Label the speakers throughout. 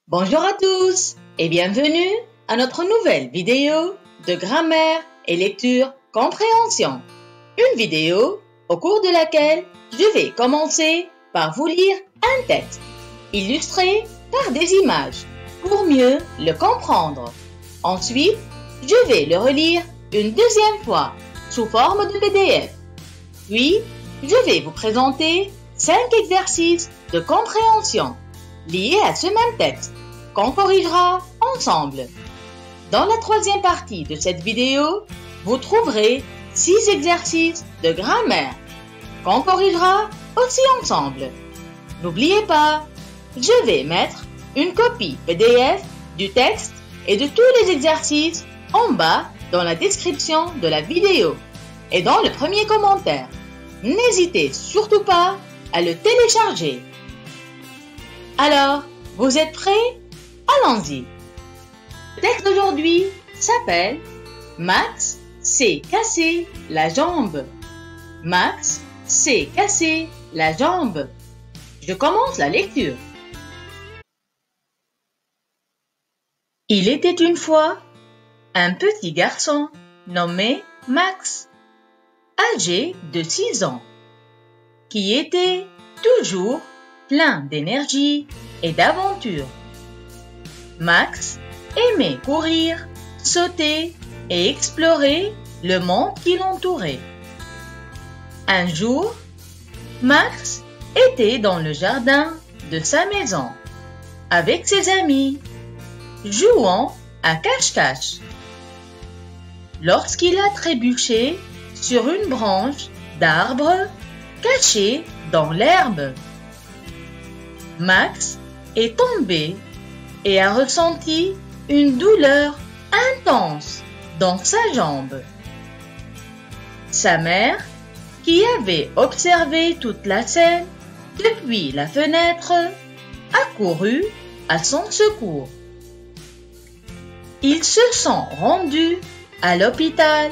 Speaker 1: Bonjour à tous et bienvenue à notre nouvelle vidéo de grammaire et lecture compréhension. Une vidéo au cours de laquelle je vais commencer par vous lire un texte illustré par des images pour mieux le comprendre. Ensuite, je vais le relire une deuxième fois sous forme de PDF. Puis, je vais vous présenter 5 exercices de compréhension liés à ce même texte qu'on corrigera ensemble. Dans la troisième partie de cette vidéo, vous trouverez 6 exercices de grammaire qu'on corrigera aussi ensemble. N'oubliez pas, je vais mettre une copie PDF du texte et de tous les exercices en bas dans la description de la vidéo et dans le premier commentaire. N'hésitez surtout pas à le télécharger. Alors, vous êtes prêts? Allons-y. Le texte d'aujourd'hui s'appelle « Max s'est cassé la jambe ». Max s'est cassé la jambe. Je commence la lecture. Il était une fois un petit garçon nommé Max, âgé de 6 ans, qui était toujours plein d'énergie et d'aventure. Max aimait courir, sauter et explorer le monde qui l'entourait. Un jour, Max était dans le jardin de sa maison avec ses amis, jouant à cache-cache, lorsqu'il a trébuché sur une branche d'arbre cachée dans l'herbe. Max est tombé et a ressenti une douleur intense dans sa jambe. Sa mère, qui avait observé toute la scène depuis la fenêtre, a couru à son secours. Ils se sont rendus à l'hôpital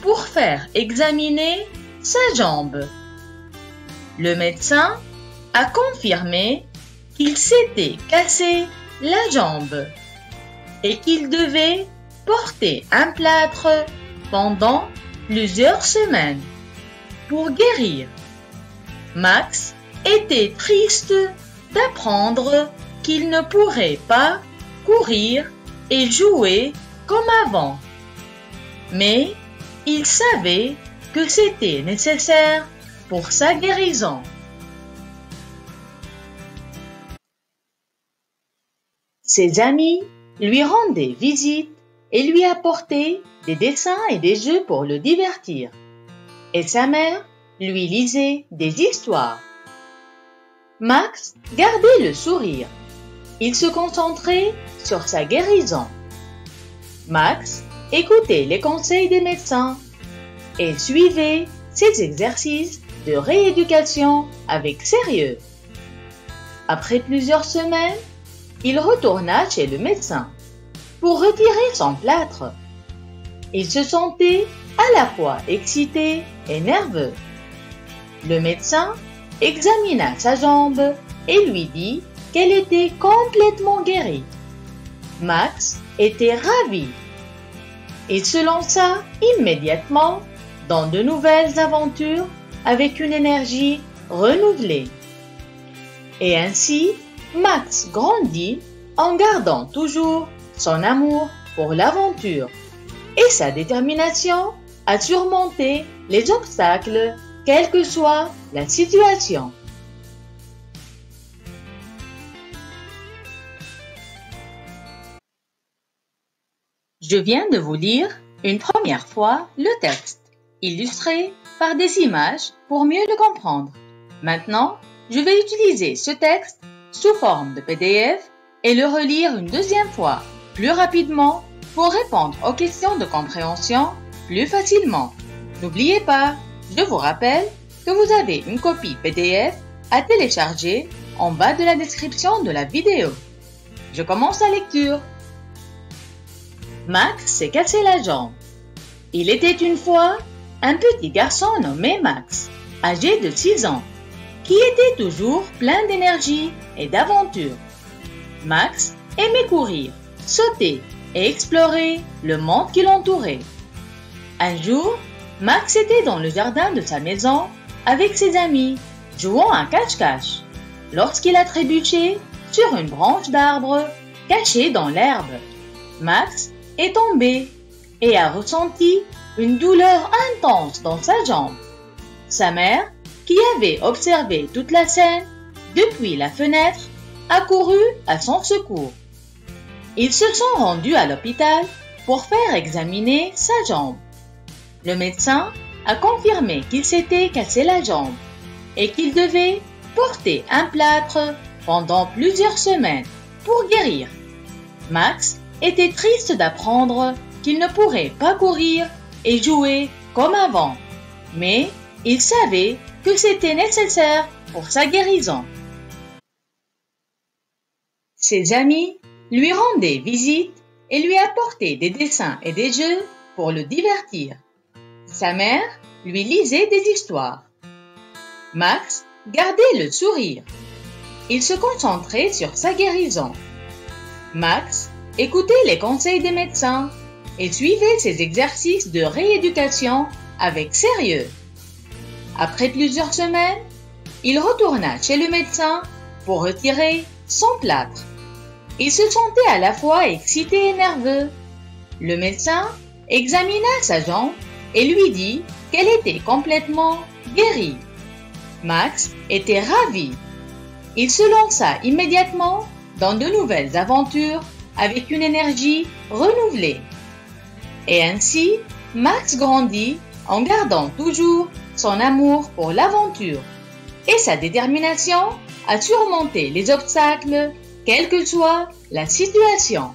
Speaker 1: pour faire examiner sa jambe. Le médecin a confirmé qu'il s'était cassé la jambe et qu'il devait porter un plâtre pendant plusieurs semaines pour guérir. Max était triste d'apprendre qu'il ne pourrait pas courir et jouer comme avant, mais il savait que c'était nécessaire pour sa guérison. Ses amis lui rendaient visite et lui apportaient des dessins et des jeux pour le divertir. Et sa mère lui lisait des histoires. Max gardait le sourire. Il se concentrait sur sa guérison. Max écoutait les conseils des médecins et suivait ses exercices de rééducation avec sérieux. Après plusieurs semaines, il retourna chez le médecin pour retirer son plâtre. Il se sentait à la fois excité et nerveux. Le médecin examina sa jambe et lui dit qu'elle était complètement guérie. Max était ravi. Il se lança immédiatement dans de nouvelles aventures avec une énergie renouvelée. Et ainsi, Max grandit en gardant toujours son amour pour l'aventure et sa détermination à surmonter les obstacles, quelle que soit la situation. Je viens de vous lire une première fois le texte, illustré par des images pour mieux le comprendre. Maintenant, je vais utiliser ce texte sous forme de PDF et le relire une deuxième fois, plus rapidement, pour répondre aux questions de compréhension plus facilement. N'oubliez pas, je vous rappelle que vous avez une copie PDF à télécharger en bas de la description de la vidéo. Je commence la lecture. Max s'est cassé la jambe. Il était une fois un petit garçon nommé Max, âgé de 6 ans, qui était toujours plein d'énergie et d'aventure. Max aimait courir, sauter et explorer le monde qui l'entourait. Un jour, Max était dans le jardin de sa maison avec ses amis, jouant à cache-cache, lorsqu'il a trébuché sur une branche d'arbre cachée dans l'herbe. Max est tombé et a ressenti une douleur intense dans sa jambe. Sa mère, qui avait observé toute la scène depuis la fenêtre, a couru à son secours. Ils se sont rendus à l'hôpital pour faire examiner sa jambe. Le médecin a confirmé qu'il s'était cassé la jambe et qu'il devait porter un plâtre pendant plusieurs semaines pour guérir. Max était triste d'apprendre qu'il ne pourrait pas courir et jouer comme avant, mais il savait que c'était nécessaire pour sa guérison. Ses amis lui rendaient visite et lui apportaient des dessins et des jeux pour le divertir. Sa mère lui lisait des histoires. Max gardait le sourire. Il se concentrait sur sa guérison. Max écoutait les conseils des médecins et suivait ses exercices de rééducation avec sérieux. Après plusieurs semaines, il retourna chez le médecin pour retirer son plâtre. Il se sentait à la fois excité et nerveux. Le médecin examina sa jambe et lui dit qu'elle était complètement guérie. Max était ravi. Il se lança immédiatement dans de nouvelles aventures avec une énergie renouvelée. Et ainsi, Max grandit en gardant toujours son amour pour l'aventure et sa détermination à surmonter les obstacles, quelle que soit la situation.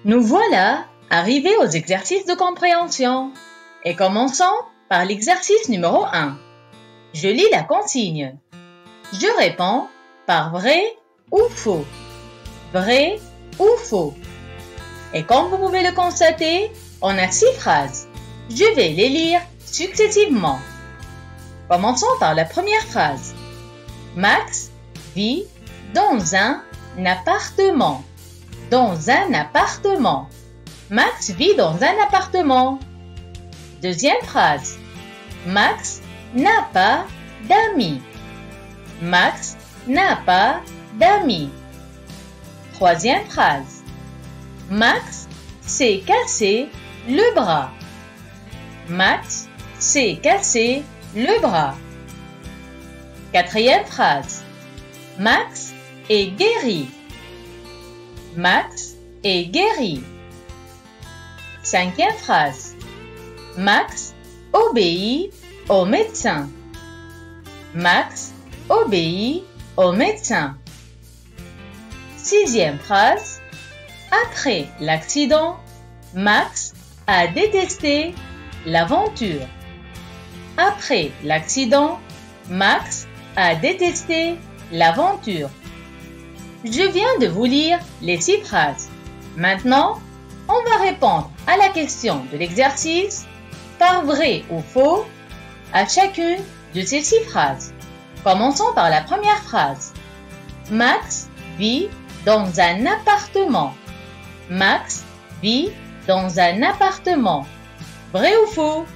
Speaker 1: Nous voilà arrivés aux exercices de compréhension et commençons par l'exercice numéro 1. Je lis la consigne. Je réponds par vrai ou faux. Vrai ou faux. Et comme vous pouvez le constater, on a 6 phrases. Je vais les lire successivement. Commençons par la première phrase. Max vit dans un appartement. Dans un appartement. Max vit dans un appartement. Deuxième phrase. Max n'a pas d'amis. Max n'a pas d'amis. Troisième phrase. Max s'est cassé le bras. Max s'est cassé le bras. Quatrième phrase. Max est guéri. Max est guéri. Cinquième phrase. Max obéit au médecin. Max obéit au médecin. Sixième phrase. Après l'accident, Max a détesté l'aventure. Après l'accident, Max a détesté l'aventure. Je viens de vous lire les 6 phrases. Maintenant, on va répondre à la question de l'exercice par vrai ou faux à chacune de ces 6 phrases. Commençons par la première phrase. Max vit dans un appartement. Max vit dans un appartement. Vrai ou faux?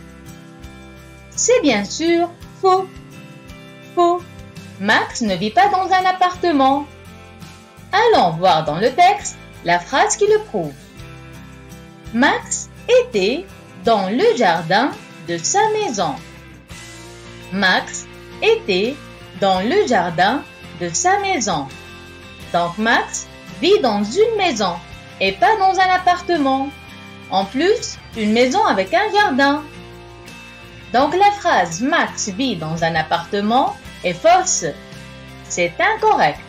Speaker 1: C'est bien sûr faux. Faux. Max ne vit pas dans un appartement. Allons voir dans le texte la phrase qui le prouve. Max était dans le jardin de sa maison. Max était dans le jardin de sa maison. Donc Max vit dans une maison et pas dans un appartement. En plus, une maison avec un jardin. Donc la phrase Max vit dans un appartement est fausse. C'est incorrect.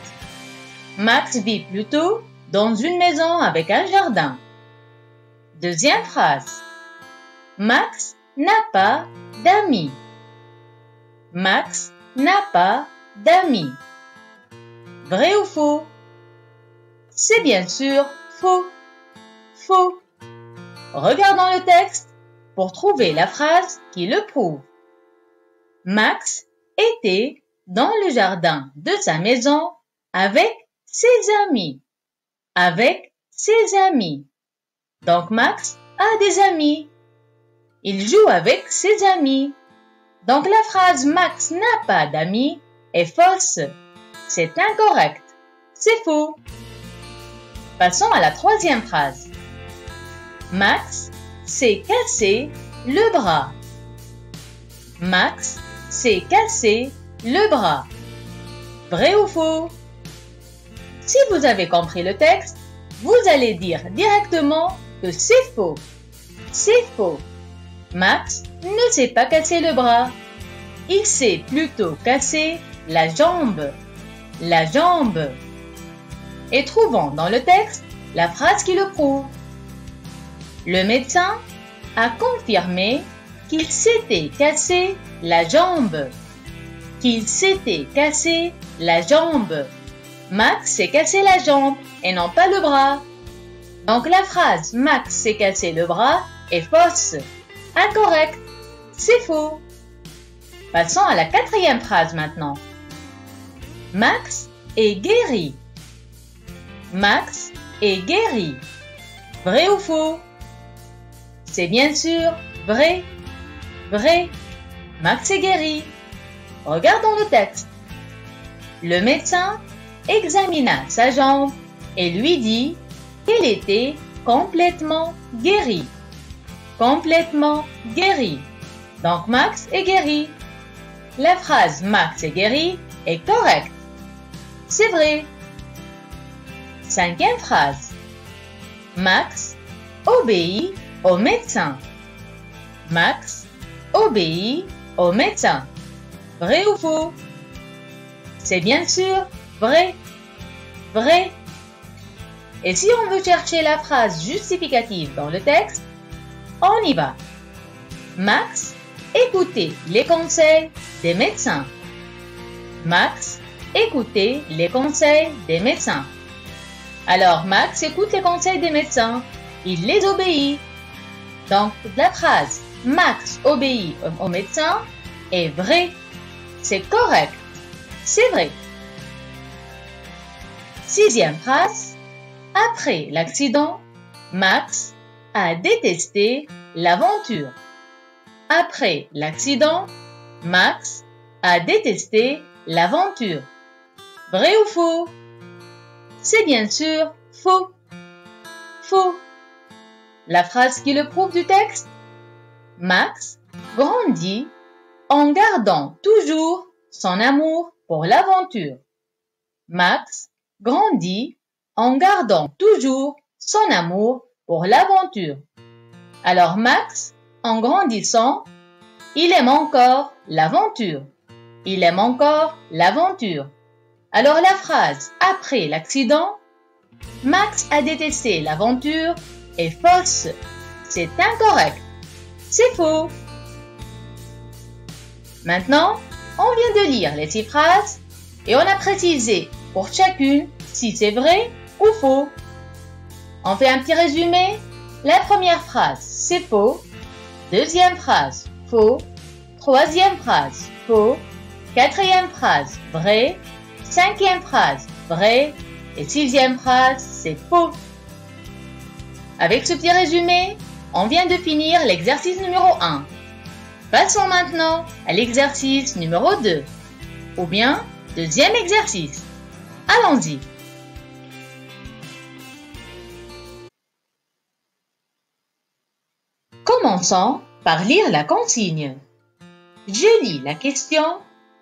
Speaker 1: Max vit plutôt dans une maison avec un jardin. Deuxième phrase. Max n'a pas d'amis. Max n'a pas d'amis. Vrai ou faux? C'est bien sûr faux. Faux. Regardons le texte pour trouver la phrase qui le prouve. Max était dans le jardin de sa maison avec ses amis. Avec ses amis. Donc Max a des amis. Il joue avec ses amis. Donc la phrase Max n'a pas d'amis est fausse. C'est incorrect. C'est faux. Passons à la troisième phrase. Max s'est cassé le bras. Max s'est cassé le bras. Vrai ou faux? Si vous avez compris le texte, vous allez dire directement que c'est faux. C'est faux. Max ne s'est pas cassé le bras. Il s'est plutôt cassé la jambe. La jambe. Et trouvons dans le texte la phrase qui le prouve. Le médecin a confirmé qu'il s'était cassé la jambe. Qu'il s'était cassé la jambe. Max s'est cassé la jambe et non pas le bras. Donc la phrase Max s'est cassé le bras est fausse. Incorrect. C'est faux. Passons à la quatrième phrase maintenant. Max est guéri. Max est guéri. Vrai ou faux? C'est bien sûr vrai. Vrai. Max est guéri. Regardons le texte. Le médecin examina sa jambe et lui dit qu'elle était complètement guérie. Complètement guérie. Donc Max est guéri. La phrase Max est guéri est correcte. C'est vrai. Cinquième phrase. Max obéit au médecin. Max obéit au médecin. Vrai ou faux? C'est bien sûr vrai. Vrai. Et si on veut chercher la phrase justificative dans le texte, on y va. Max écoutait les conseils des médecins. Max écoutait les conseils des médecins. Alors Max écoute les conseils des médecins. Il les obéit. Donc la phrase Max obéit au médecin est vraie. C'est correct. C'est vrai. Sixième phrase. Après l'accident, Max a détesté l'aventure. Après l'accident, Max a détesté l'aventure. Vrai ou faux? C'est bien sûr faux. Faux. La phrase qui le prouve du texte? Max grandit en gardant toujours son amour pour l'aventure. Max grandit en gardant toujours son amour pour l'aventure. Alors Max, en grandissant, il aime encore l'aventure. Il aime encore l'aventure. Alors la phrase après l'accident, Max a détesté l'aventure est fausse. C'est incorrect. C'est faux. Maintenant, on vient de lire les 6 phrases et on a précisé pour chacune si c'est vrai ou faux. On fait un petit résumé. La première phrase, c'est faux. Deuxième phrase, faux. Troisième phrase, faux. Quatrième phrase, vrai. Cinquième phrase, vrai. Et sixième phrase, c'est faux. Avec ce petit résumé, on vient de finir l'exercice numéro 1. Passons maintenant à l'exercice numéro 2, ou bien deuxième exercice. Allons-y. Commençons par lire la consigne. Je lis la question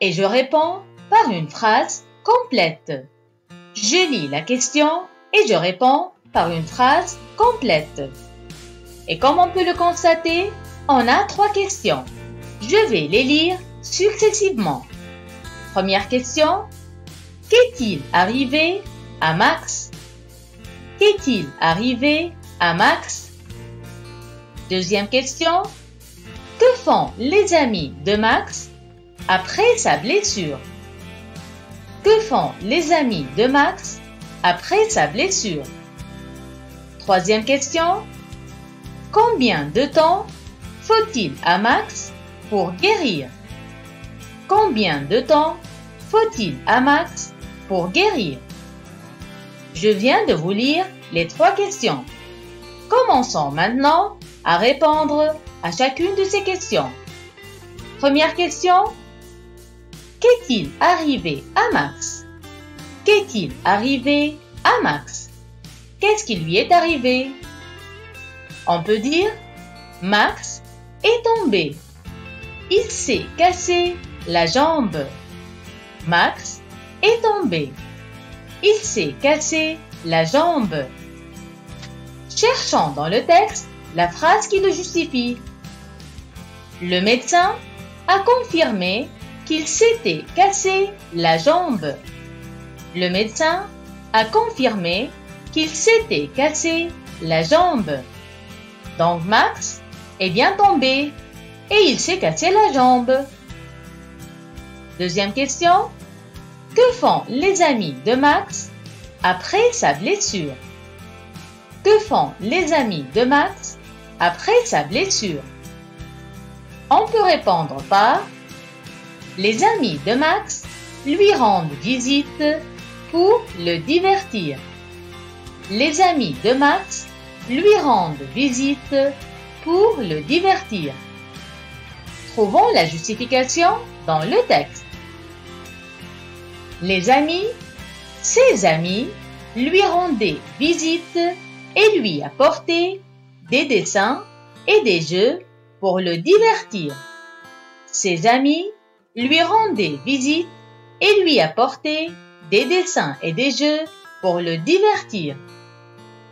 Speaker 1: et je réponds par une phrase complète. Je lis la question et je réponds par une phrase complète. Et comme on peut le constater, on a 3 questions. Je vais les lire successivement. Première question. Qu'est-il arrivé à Max? Qu'est-il arrivé à Max? Deuxième question. Que font les amis de Max après sa blessure? Que font les amis de Max après sa blessure? Troisième question. Combien de temps faut-il à Max pour guérir? Combien de temps faut-il à Max pour guérir? Je viens de vous lire les 3 questions. Commençons maintenant à répondre à chacune de ces questions. Première question. Qu'est-il arrivé à Max? Qu'est-il arrivé à Max? Qu'est-ce qui lui est arrivé? On peut dire Max est tombé. Il s'est cassé la jambe. Max est tombé. Il s'est cassé la jambe. Cherchons dans le texte la phrase qui le justifie. Le médecin a confirmé qu'il s'était cassé la jambe. Le médecin a confirmé qu'il s'était cassé la jambe. Donc Max est bien tombé et il s'est cassé la jambe. Deuxième question. Que font les amis de Max après sa blessure? Que font les amis de Max après sa blessure? On peut répondre par les amis de Max lui rendent visite pour le divertir. Les amis de Max lui rendent visite pour le divertir. Trouvons la justification dans le texte. Les amis, ses amis, lui rendaient visite et lui apportaient des dessins et des jeux pour le divertir. Ses amis lui rendaient visite et lui apportaient des dessins et des jeux pour le divertir.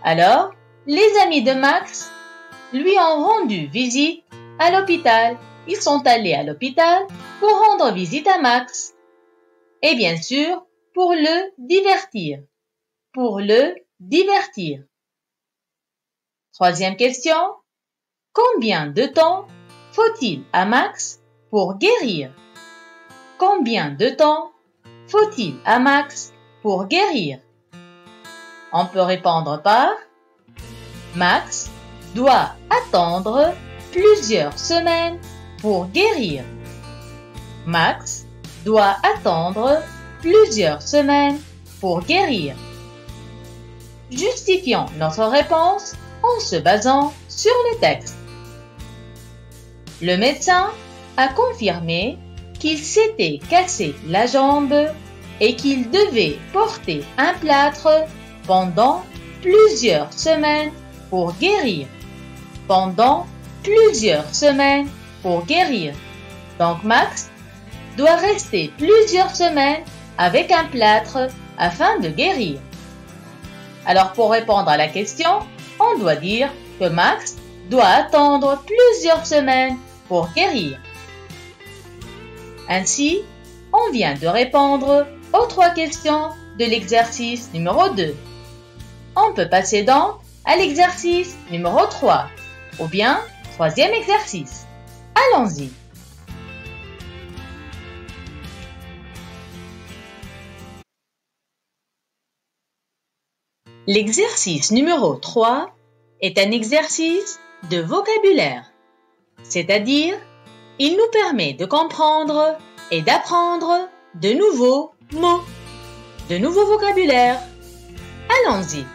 Speaker 1: Alors, les amis de Max lui ont rendu visite à l'hôpital. Ils sont allés à l'hôpital pour rendre visite à Max. Et bien sûr, pour le divertir. Pour le divertir. Troisième question. Combien de temps faut-il à Max pour guérir? Combien de temps faut-il à Max pour guérir? On peut répondre par Max doit attendre plusieurs semaines pour guérir. Max doit attendre plusieurs semaines pour guérir. Justifions notre réponse en se basant sur le texte. Le médecin a confirmé qu'il s'était cassé la jambe et qu'il devait porter un plâtre pendant plusieurs semaines pour guérir. Pendant plusieurs semaines pour guérir. Donc Max doit rester plusieurs semaines avec un plâtre afin de guérir. Alors pour répondre à la question, on doit dire que Max doit attendre plusieurs semaines pour guérir. Ainsi, on vient de répondre aux 3 questions de l'exercice numéro 2. On peut passer donc à l'exercice numéro 3, ou bien 3e exercice. Allons-y. L'exercice numéro 3 est un exercice de vocabulaire, c'est-à-dire il nous permet de comprendre et d'apprendre de nouveaux mots, de nouveaux vocabulaires. Allons-y.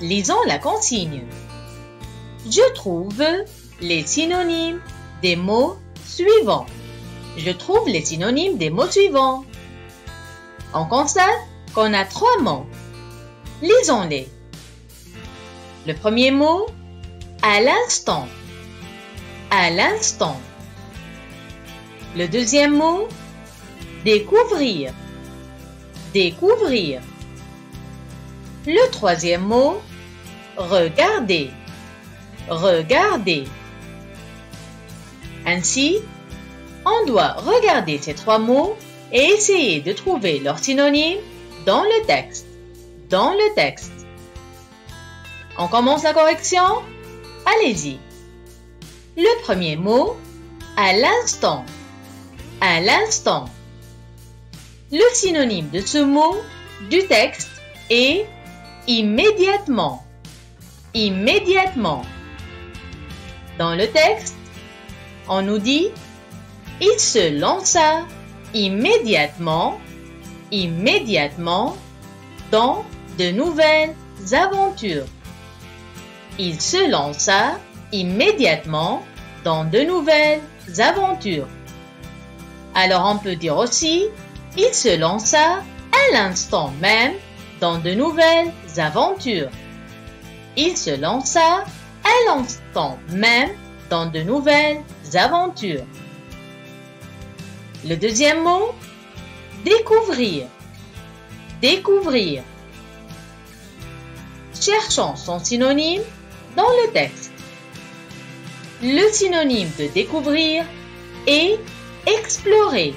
Speaker 1: Lisons la consigne. Je trouve les synonymes des mots suivants. Je trouve les synonymes des mots suivants. On constate qu'on a 3 mots. Lisons-les. Le premier mot, à l'instant. À l'instant. Le deuxième mot, découvrir. Découvrir. Le troisième mot, regarder. Regarder. Ainsi, on doit regarder ces 3 mots et essayer de trouver leurs synonymes dans le texte. Dans le texte. On commence la correction? Allez-y. Le premier mot, à l'instant. À l'instant. Le synonyme de ce mot du texte est immédiatement. Immédiatement. Dans le texte, on nous dit « Il se lança immédiatement, immédiatement, dans de nouvelles aventures. Il se lança immédiatement dans de nouvelles aventures. Alors on peut dire aussi, il se lança à l'instant même dans de nouvelles aventures. Il se lança à l'instant même dans de nouvelles aventures. Le deuxième mot, découvrir. Découvrir. Cherchons son synonyme dans le texte. Le synonyme de découvrir est explorer.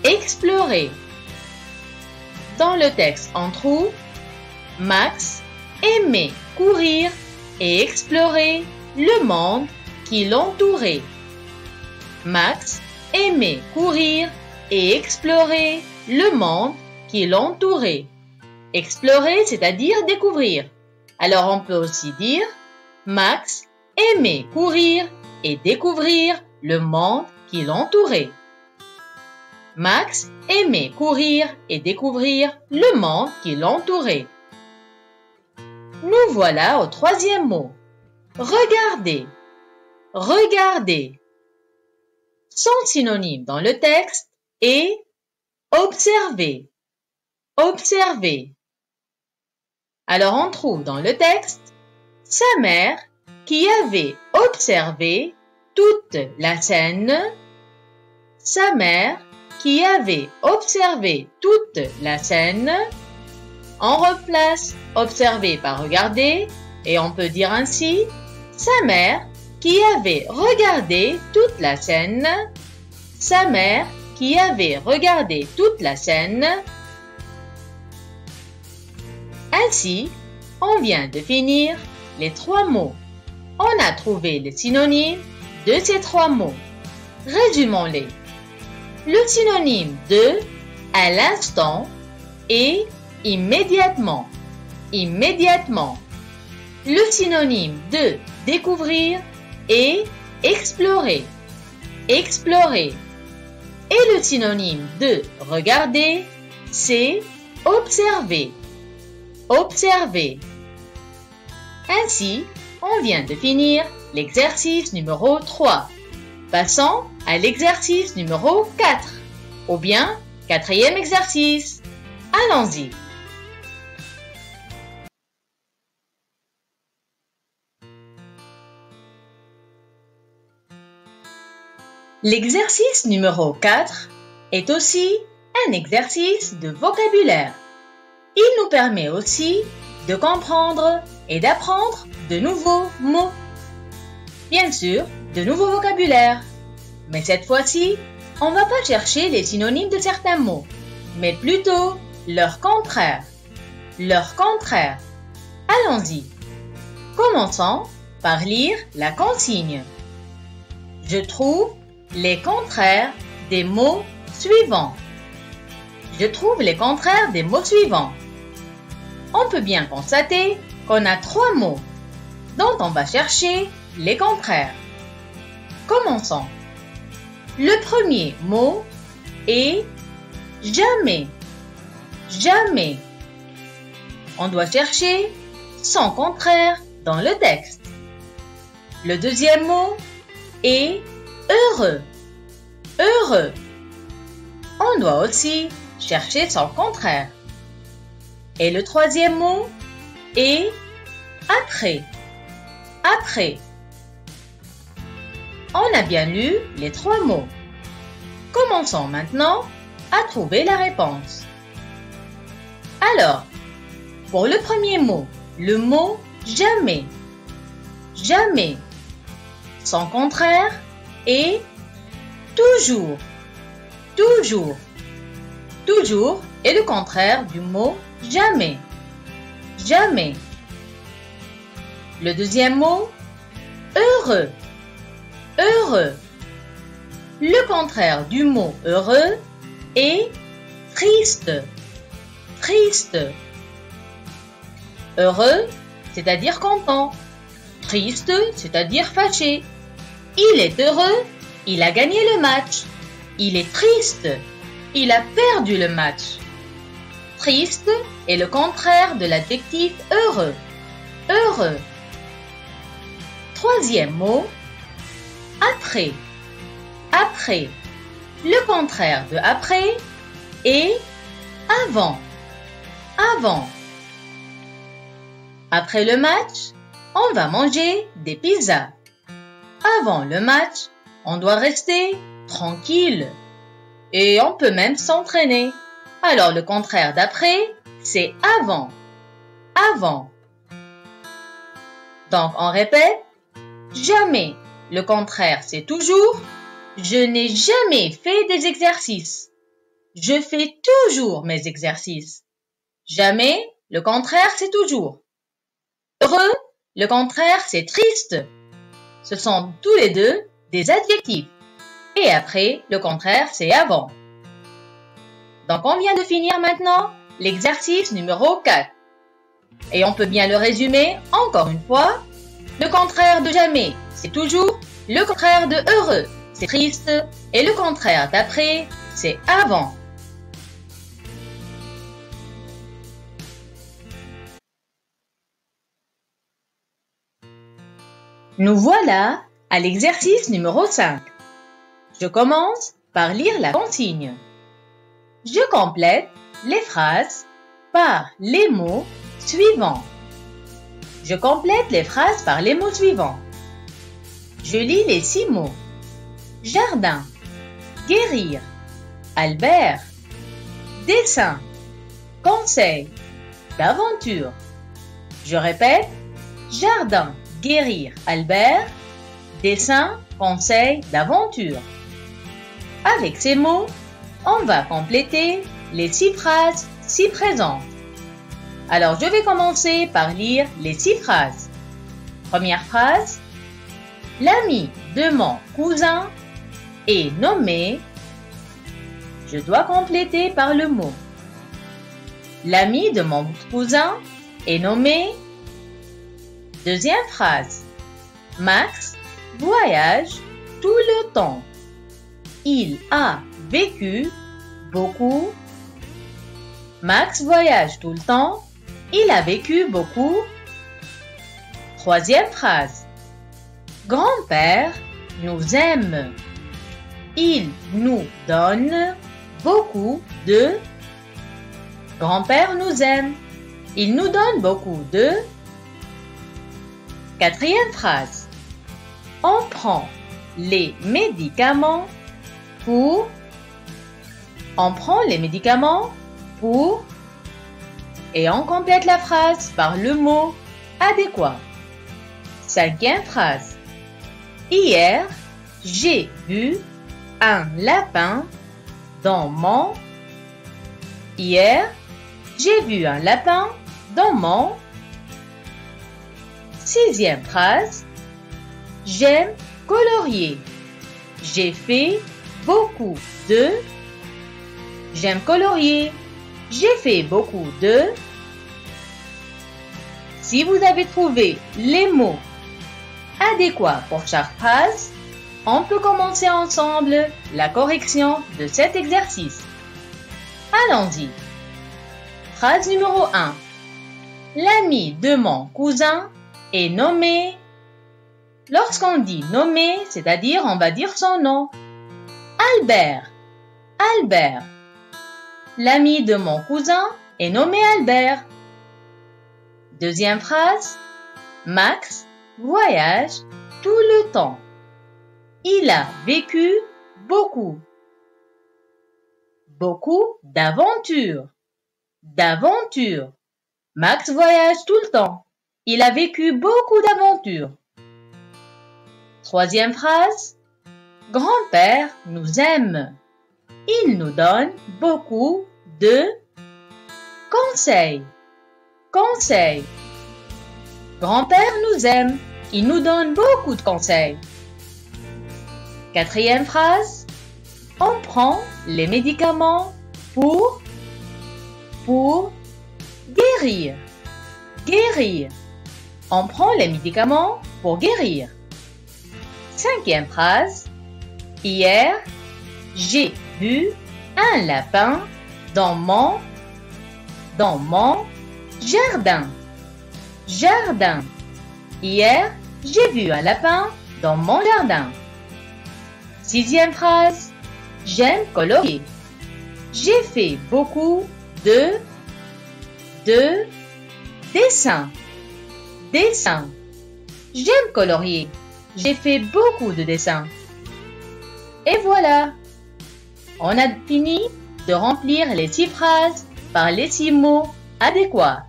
Speaker 1: Explorer. Dans le texte, on trouve Max aimait courir et explorer le monde qui l'entourait. Max aimait courir et explorer le monde qui l'entourait. Explorer, c'est-à-dire découvrir. Alors on peut aussi dire Max aimait courir et découvrir le monde qui l'entourait. Max aimait courir et découvrir le monde qui l'entourait. Nous voilà au troisième mot. Regarder. Regarder. Son synonyme dans le texte est observer. Observer. Alors on trouve dans le texte sa mère qui avait observé toute la scène. Sa mère qui avait observé toute la scène. On replace observer par regarder et on peut dire ainsi sa mère qui avait regardé toute la scène. Sa mère qui avait regardé toute la scène. Ainsi, on vient de finir les trois mots. On a trouvé les synonymes de ces trois mots. Résumons-les. Le synonyme de à l'instant est immédiatement. Immédiatement. Le synonyme de découvrir est explorer. Explorer. Et le synonyme de regarder, c'est observer. Observer. Ainsi, on vient de finir l'exercice numéro 3. Passons à l'exercice numéro 4, ou bien quatrième exercice. Allons-y. L'exercice numéro 4 est aussi un exercice de vocabulaire. Il nous permet aussi de comprendre et d'apprendre de nouveaux mots. Bien sûr, de nouveaux vocabulaires. Mais cette fois-ci, on ne va pas chercher les synonymes de certains mots, mais plutôt leur contraire. Leur contraire. Allons-y. Commençons par lire la consigne. Je trouve les contraires des mots suivants. Je trouve les contraires des mots suivants. On peut bien constater qu'on a trois mots dont on va chercher les contraires. Commençons. Le premier mot est jamais. Jamais. On doit chercher son contraire dans le texte. Le deuxième mot est heureux. Heureux. On doit aussi chercher son contraire. Et le troisième mot est après. Après. On a bien lu les trois mots. Commençons maintenant à trouver la réponse. Alors, pour le premier mot, le mot jamais. Jamais. Son contraire est toujours. Toujours. Toujours est le contraire du mot jamais. Jamais. Le deuxième mot, heureux. Heureux. Le contraire du mot heureux est triste. Triste. Heureux, c'est-à-dire content. Triste, c'est-à-dire fâché. Il est heureux, il a gagné le match. Il est triste. Il a perdu le match. Triste est le contraire de l'adjectif heureux. Heureux. Troisième mot, après. Après. Le contraire de après est avant. Avant. Après le match, on va manger des pizzas. Avant le match, on doit rester tranquille. Et on peut même s'entraîner. Alors le contraire d'après, c'est avant. Avant. Donc on répète, jamais. Le contraire, c'est toujours. Je n'ai jamais fait des exercices. Je fais toujours mes exercices. Jamais, le contraire, c'est toujours. Heureux, le contraire, c'est triste. Ce sont tous les deux des adjectifs. Et après, le contraire, c'est avant. Donc, on vient de finir maintenant l'exercice numéro 4. Et on peut bien le résumer encore une fois. Le contraire de jamais, c'est toujours. Le contraire de heureux, c'est triste. Et le contraire d'après, c'est avant. Nous voilà à l'exercice numéro 5. Je commence par lire la consigne. Je complète les phrases par les mots suivants. Je complète les phrases par les mots suivants. Je lis les 6 mots. Jardin, guérir, Albert, dessin, conseil, d'aventure. Je répète, jardin, guérir, Albert, dessin, conseil, d'aventure. Avec ces mots, on va compléter les 6 phrases ci-présentes. Alors, je vais commencer par lire les 6 phrases. Première phrase. L'ami de mon cousin est nommé. Je dois compléter par le mot. L'ami de mon cousin est nommé. Deuxième phrase. Max voyage tout le temps. Il a vécu beaucoup. Max voyage tout le temps. Il a vécu beaucoup. Troisième phrase. Grand-père nous aime. Il nous donne beaucoup de. Grand-père nous aime. Il nous donne beaucoup de. Quatrième phrase. On prend les médicaments pour. On prend les médicaments pour. Et on complète la phrase par le mot adéquat. Cinquième phrase. Hier, j'ai vu un lapin dans mon. Hier, j'ai vu un lapin dans mon. Sixième phrase. J'aime colorier. J'ai fait beaucoup de. J'aime colorier. J'ai fait beaucoup de. Si vous avez trouvé les mots adéquats pour chaque phrase, on peut commencer ensemble la correction de cet exercice. Allons-y. Phrase numéro 1. L'ami de mon cousin est nommé. Lorsqu'on dit nommé, c'est-à-dire on va dire son nom. Albert. Albert. L'ami de mon cousin est nommé Albert. Deuxième phrase. Max voyage tout le temps. Il a vécu beaucoup. Beaucoup d'aventures. D'aventures. Max voyage tout le temps. Il a vécu beaucoup d'aventures. Troisième phrase. Grand-père nous aime. Il nous donne beaucoup de conseils. Conseils. Grand-père nous aime. Il nous donne beaucoup de conseils. Quatrième phrase. On prend les médicaments pour guérir. Guérir. On prend les médicaments pour guérir. Cinquième phrase. Hier, j'ai vu un lapin dans mon jardin. Jardin. Hier, j'ai vu un lapin dans mon jardin. 6e phrase. J'aime colorier. J'ai fait beaucoup de dessins. Dessins. J'aime colorier. J'ai fait beaucoup de dessins. Et voilà. On a fini de remplir les 6 phrases par les 6 mots adéquats.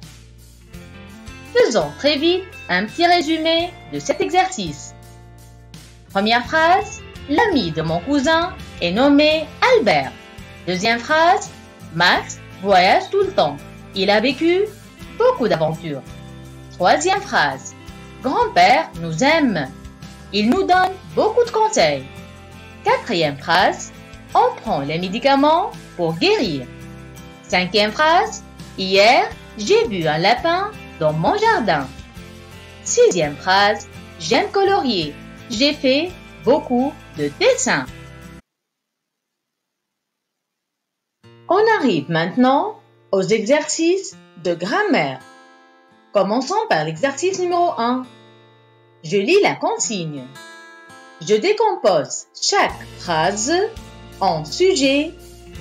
Speaker 1: Faisons très vite un petit résumé de cet exercice. Première phrase, l'ami de mon cousin est nommé Albert. Deuxième phrase, Max voyage tout le temps. Il a vécu beaucoup d'aventures. Troisième phrase, grand-père nous aime. Il nous donne beaucoup de conseils. Quatrième phrase, on prend les médicaments pour guérir. Cinquième phrase, hier, j'ai vu un lapin dans mon jardin. Sixième phrase, j'aime colorier. J'ai fait beaucoup de dessins. On arrive maintenant aux exercices de grammaire. Commençons par l'exercice numéro 1. Je lis la consigne. Je décompose chaque phrase en sujet,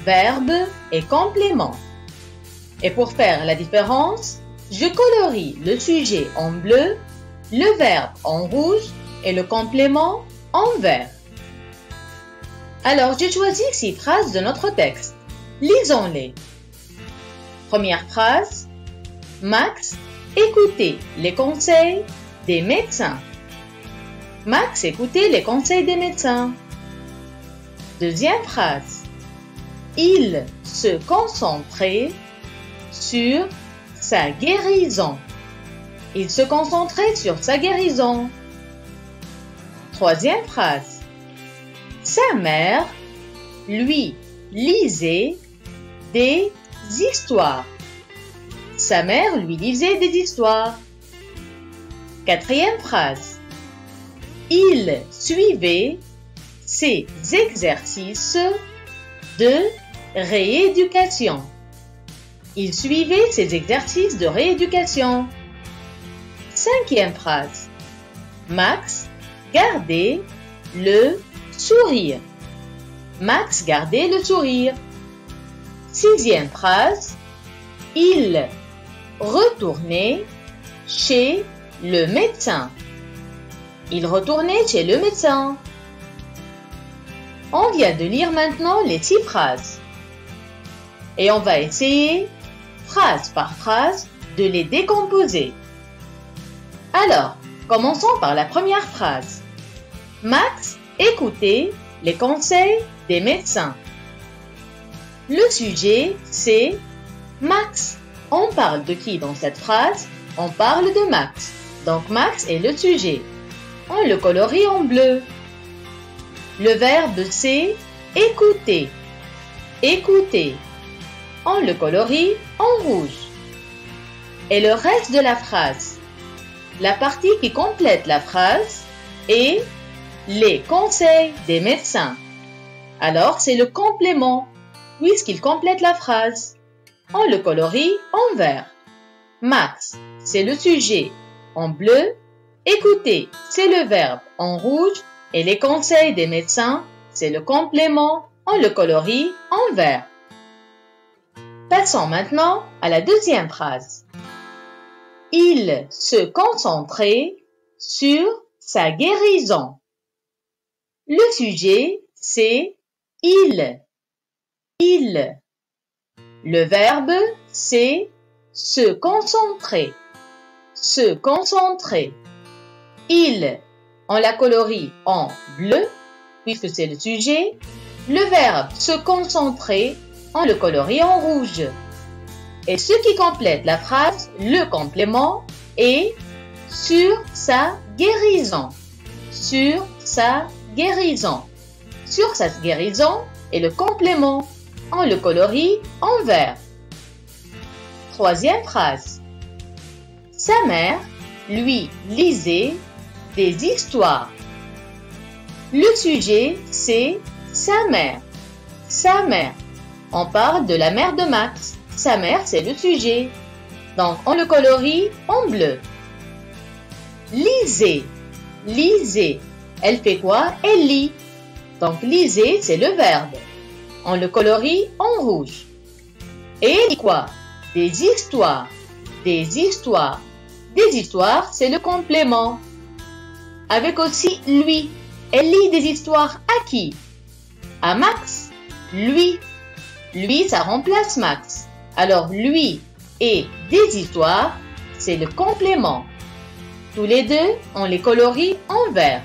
Speaker 1: verbe et complément. Et pour faire la différence, je colorie le sujet en bleu, le verbe en rouge et le complément en vert. Alors, j'ai choisi 6 phrases de notre texte. Lisons-les. Première phrase. Max écoutait les conseils des médecins. Max écoutait les conseils des médecins. Deuxième phrase. Il se concentrait sur sa guérison. Il se concentrait sur sa guérison. Troisième phrase. Sa mère lui lisait des histoires. Sa mère lui lisait des histoires. Quatrième phrase. Il suivait ses exercices de rééducation. Il suivait ses exercices de rééducation. Cinquième phrase. Max gardait le sourire. Max gardait le sourire. Sixième phrase. Il retournait chez le médecin. Il retournait chez le médecin. On vient de lire maintenant les 6 phrases. Et on va essayer, phrase par phrase, de les décomposer. Alors, commençons par la première phrase. Max écoutait les conseils des médecins. Le sujet, c'est Max. On parle de qui dans cette phrase? On parle de Max. Donc Max est le sujet. On le colorie en bleu. Le verbe c'est écouter. Écouter. On le colorie en rouge. Et le reste de la phrase, la partie qui complète la phrase est les conseils des médecins. Alors c'est le complément, puisqu'il complète la phrase. On le colorie en vert. Max, c'est le sujet en bleu. Écouter, c'est le verbe en rouge. Et les conseils des médecins, c'est le complément. On le colorie en vert. Passons maintenant à la deuxième phrase. Il se concentrait sur sa guérison. Le sujet, c'est il. Il. Le verbe, c'est se concentrer. Se concentrer. Il, on la colorie en bleu, puisque c'est le sujet. Le verbe se concentrer, on le colorie en rouge. Et ce qui complète la phrase, le complément, est sur sa guérison. Sur sa guérison. Sur sa guérison est le complément. On le colorie en vert. Troisième phrase. Sa mère lui lisait des histoires. Le sujet, c'est sa mère. Sa mère. On parle de la mère de Max. Sa mère, c'est le sujet. Donc, on le colorie en bleu. Lisez. Lisez. Elle fait quoi? Elle lit. Donc, lisez, c'est le verbe. On le colorie en rouge. Et elle lit quoi? Des histoires. Des histoires. Des histoires, c'est le complément. Avec aussi lui. Elle lit des histoires à qui? À Max. Lui. Lui, ça remplace Max. Alors, lui et des histoires, c'est le complément. Tous les deux, on les colorie en vert.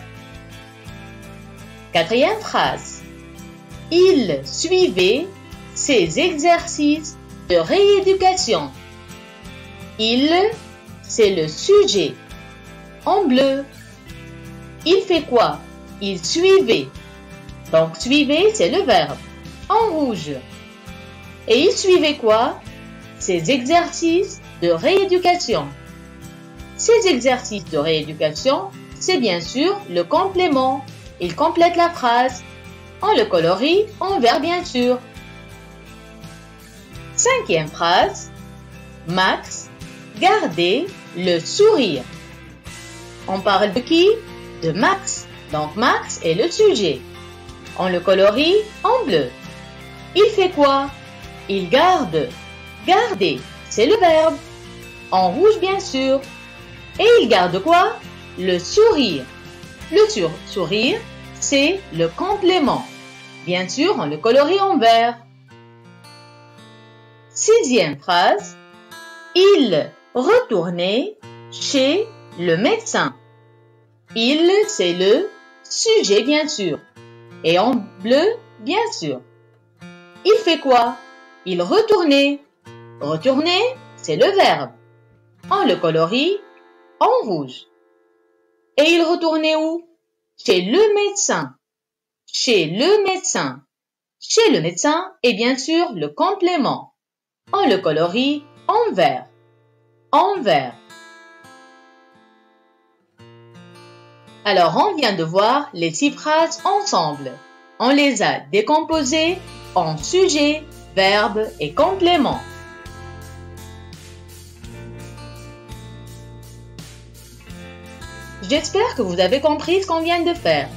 Speaker 1: Quatrième phrase. Il suivait ses exercices de rééducation. Il, c'est le sujet. En bleu. Il fait quoi? Il suivait. Donc, suivait, c'est le verbe. En rouge. Et il suivait quoi? Ses exercices de rééducation. Ces exercices de rééducation, c'est bien sûr le complément. Il complète la phrase. On le colorie en vert, bien sûr. Cinquième phrase. Max gardait le sourire. On parle de qui? De Max. Donc Max est le sujet. On le colorie en bleu. Il fait quoi? Il garde. Garder, c'est le verbe. En rouge, bien sûr. Et il garde quoi? Le sourire. Le sourire, c'est le complément. Bien sûr, on le colorie en vert. Sixième phrase. Il retournait chez le médecin. Il, c'est le sujet, bien sûr. Et en bleu, bien sûr. Il fait quoi? Il retournait. Retourner, c'est le verbe. On le colorie en rouge. Et il retournait où? Chez le médecin. Chez le médecin. Chez le médecin est bien sûr le complément. On le colorie en vert. En vert. Alors, on vient de voir les 6 phrases ensemble. On les a décomposées en sujet, verbe et complément. J'espère que vous avez compris ce qu'on vient de faire.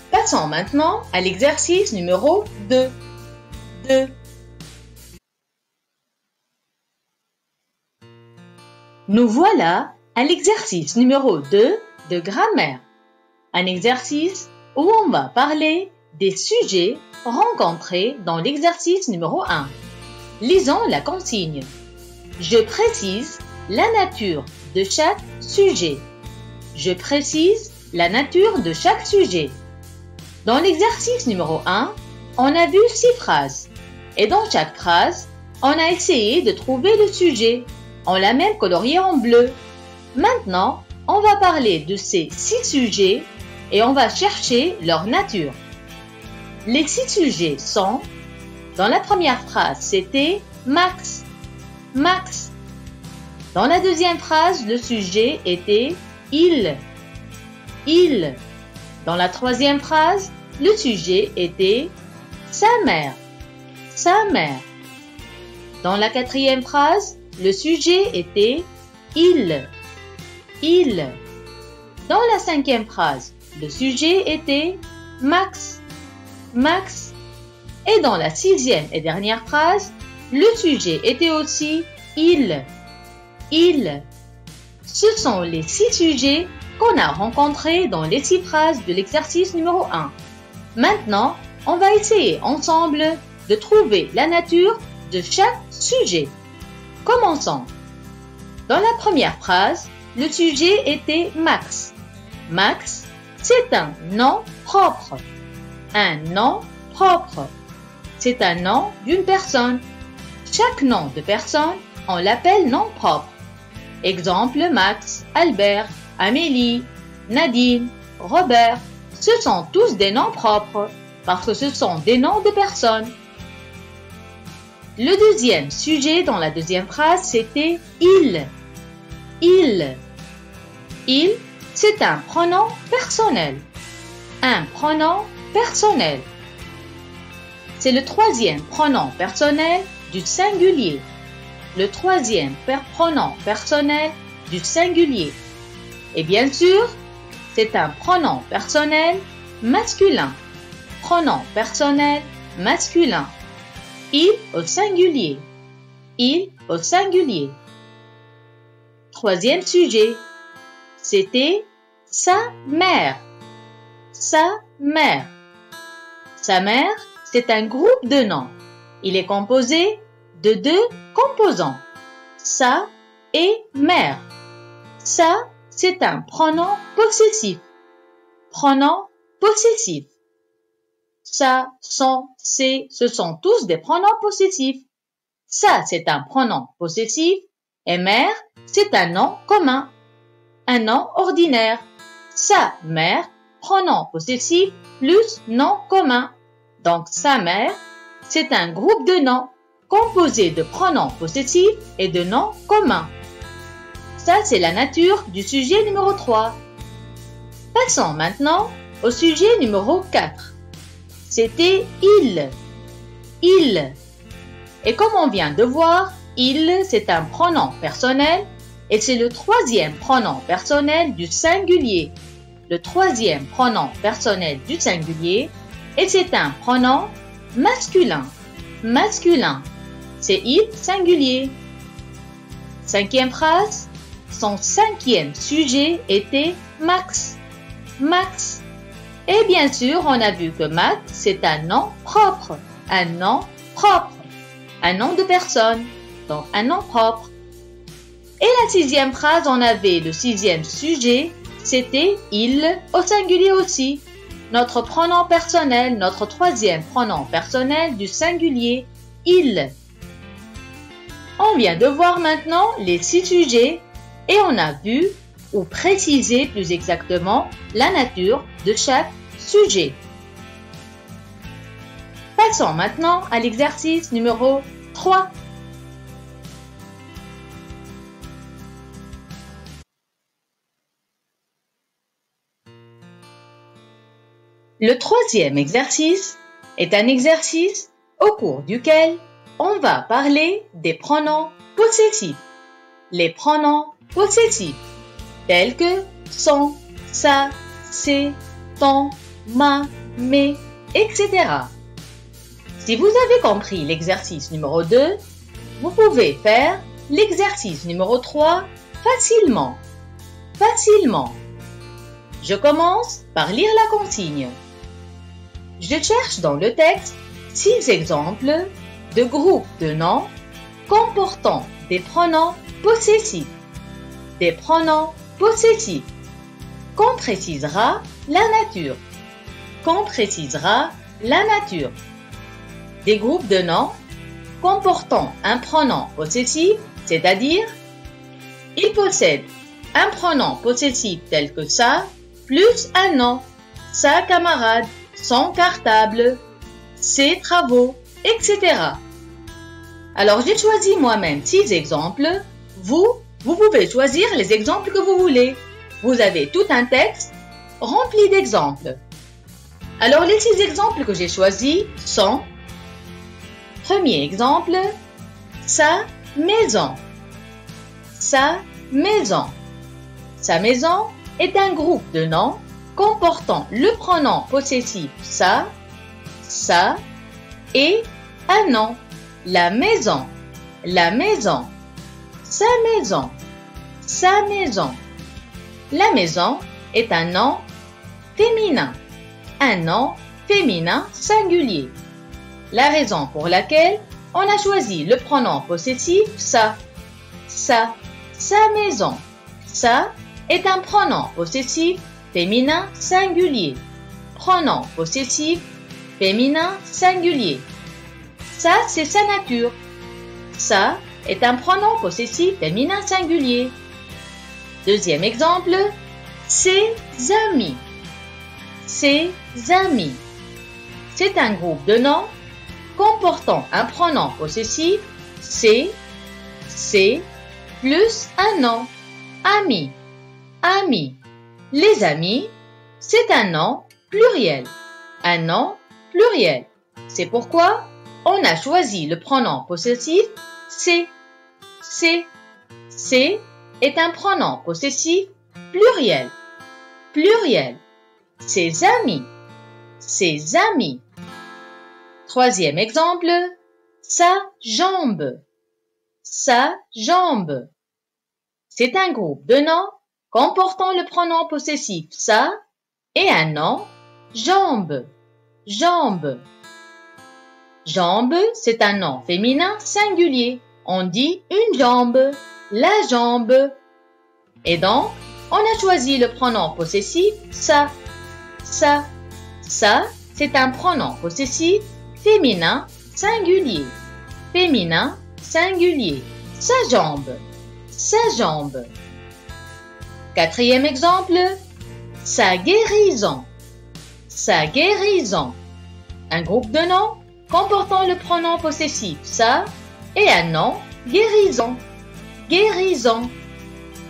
Speaker 1: Passons maintenant à l'exercice numéro 2. Nous voilà à l'exercice numéro 2 de grammaire. Un exercice où on va parler des sujets rencontrés dans l'exercice numéro 1. Lisons la consigne. Je précise la nature de chaque sujet. Je précise la nature de chaque sujet. Dans l'exercice numéro 1, on a vu 6 phrases. Et dans chaque phrase, on a essayé de trouver le sujet. On l'a même colorié en bleu. Maintenant, on va parler de ces 6 sujets et on va chercher leur nature. Les 6 sujets sont, dans la première phrase, c'était Max. Max. Dans la deuxième phrase, le sujet était il. Il. Dans la troisième phrase, le sujet était sa mère. Sa mère. Dans la quatrième phrase, le sujet était il. Il. Dans la cinquième phrase, le sujet était Max. Max. Et dans la sixième et dernière phrase, le sujet était aussi il. Il. Ce sont les 6 sujets qu'on a rencontrés dans les 6 phrases de l'exercice numéro 1. Maintenant, on va essayer ensemble de trouver la nature de chaque sujet. Commençons. Dans la première phrase, le sujet était Max. Max, c'est un nom propre. Un nom propre. C'est un nom d'une personne. Chaque nom de personne, on l'appelle nom propre. Exemple, Max, Albert, Amélie, Nadine, Robert. Ce sont tous des noms propres parce que ce sont des noms de personnes. Le deuxième sujet dans la deuxième phrase, c'était il. Il. Il, c'est un pronom personnel. Un pronom personnel. C'est le troisième pronom personnel du singulier. Le troisième pronom personnel du singulier. Et bien sûr, c'est un pronom personnel masculin. Pronom personnel masculin. Il au singulier. Il au singulier. Troisième sujet, c'était sa mère. Sa mère. Sa mère, c'est un groupe de noms. Il est composé de deux composants, sa et mère. Sa, c'est un pronom possessif. Pronom possessif. Ça, son, c'est, ce sont tous des pronoms possessifs. Ça, c'est un pronom possessif et mère, c'est un nom commun, un nom ordinaire. Sa mère, pronom possessif plus nom commun. Donc, sa mère, c'est un groupe de noms composé de pronoms possessifs et de noms communs. Ça, c'est la nature du sujet numéro 3. Passons maintenant au sujet numéro 4. C'était il. Il. Et comme on vient de voir, il, c'est un pronom personnel et c'est le troisième pronom personnel du singulier. Le troisième pronom personnel du singulier et c'est un pronom masculin. Masculin. C'est il singulier. Cinquième phrase. Son cinquième sujet était Max. Max. Et bien sûr, on a vu que Max, c'est un nom propre. Un nom propre. Un nom de personne. Donc, un nom propre. Et la sixième phrase, on avait le sixième sujet, c'était il au singulier aussi. Notre pronom personnel, notre troisième pronom personnel du singulier, il. On vient de voir maintenant les 6 sujets et on a vu ou précisé plus exactement la nature de chaque sujet. Passons maintenant à l'exercice numéro 3. Le troisième exercice est un exercice au cours duquel on va parler des pronoms possessifs. Les pronoms possessifs tels que son, sa, c'est, ton, ma, mes, etc. Si vous avez compris l'exercice numéro 2, vous pouvez faire l'exercice numéro 3 facilement. Facilement. Je commence par lire la consigne. Je cherche dans le texte 6 exemples de groupes de noms comportant des pronoms possessifs. Des pronoms possessifs. Qu'on précisera la nature. Qu'on précisera la nature. Des groupes de noms comportant un pronom possessif, c'est-à-dire ils possèdent un pronom possessif tel que ça, plus un nom, sa camarade, son cartable, ses travaux, etc. Alors j'ai choisi moi-même 6 exemples. Vous pouvez choisir les exemples que vous voulez. Vous avez tout un texte rempli d'exemples. Alors les 6 exemples que j'ai choisis sont: premier exemple, sa maison. Sa maison. Sa maison est un groupe de noms comportant le pronom possessif sa et un nom, la maison, la maison, sa maison, sa maison. La maison est un nom féminin singulier. La raison pour laquelle on a choisi le pronom possessif sa maison. Ça est un pronom possessif féminin singulier. Pronom possessif féminin singulier. Ça, c'est sa nature. Ça est un pronom possessif féminin singulier. Deuxième exemple, ses amis. Ses amis. C'est un groupe de noms comportant un pronom possessif c'est plus un nom, ami, ami. Les amis, c'est un nom pluriel. un nom pluriel. C'est pourquoi on a choisi le pronom possessif c'est. C'est est un pronom possessif pluriel. Pluriel. Ses amis. Ses amis. Troisième exemple, sa jambe. Sa jambe. C'est un groupe de noms comportant le pronom possessif sa et un nom jambe. Jambe. Jambe, c'est un nom féminin singulier. On dit une jambe, la jambe. Et donc, on a choisi le pronom possessif ça. Ça. Ça, c'est un pronom possessif féminin singulier. Féminin singulier. Sa jambe. Sa jambe. Quatrième exemple, sa guérison. Sa guérison. Un groupe de noms comportant le pronom possessif sa et un nom guérison. Guérison.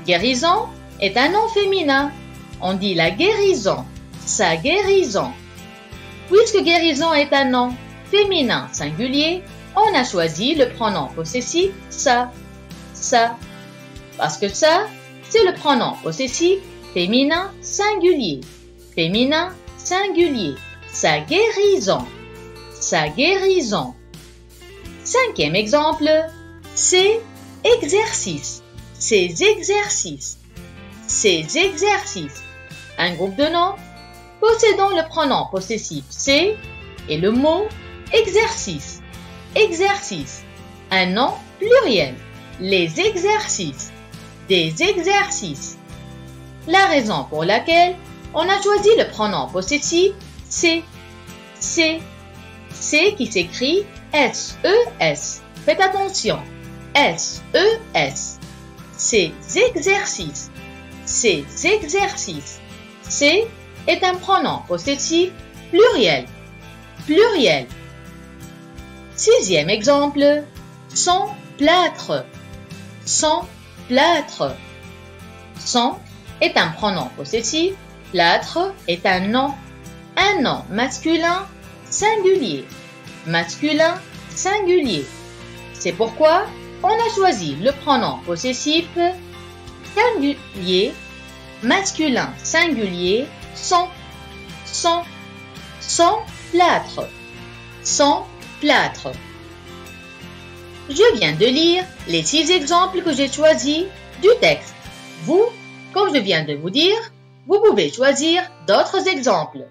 Speaker 1: Guérison est un nom féminin. On dit la guérison. Sa guérison. Puisque guérison est un nom féminin singulier, on a choisi le pronom possessif ça. Ça. Parce que ça, c'est le pronom possessif féminin singulier. Féminin singulier. Sa guérison. Sa guérison. Cinquième exemple, ses exercices. Ses exercices. Ses exercices. Un groupe de noms possédant le pronom possessif c'est et le mot exercice. Exercice. Un nom pluriel. Les exercices. Des exercices. La raison pour laquelle on a choisi le pronom possessif c'est. C'est. C'est qui s'écrit S-E-S. Faites attention. S-E-S. Ces exercices. Ces exercices. C'est est un pronom possessif pluriel. Pluriel. Sixième exemple, son plâtre. Son plâtre. Son est un pronom possessif, plâtre est un nom masculin singulier. Masculin singulier. C'est pourquoi on a choisi le pronom possessif singulier, masculin singulier, son. Son plâtre. Son plâtre. Je viens de lire les 6 exemples que j'ai choisis du texte. Vous, comme je viens de vous dire, vous pouvez choisir d'autres exemples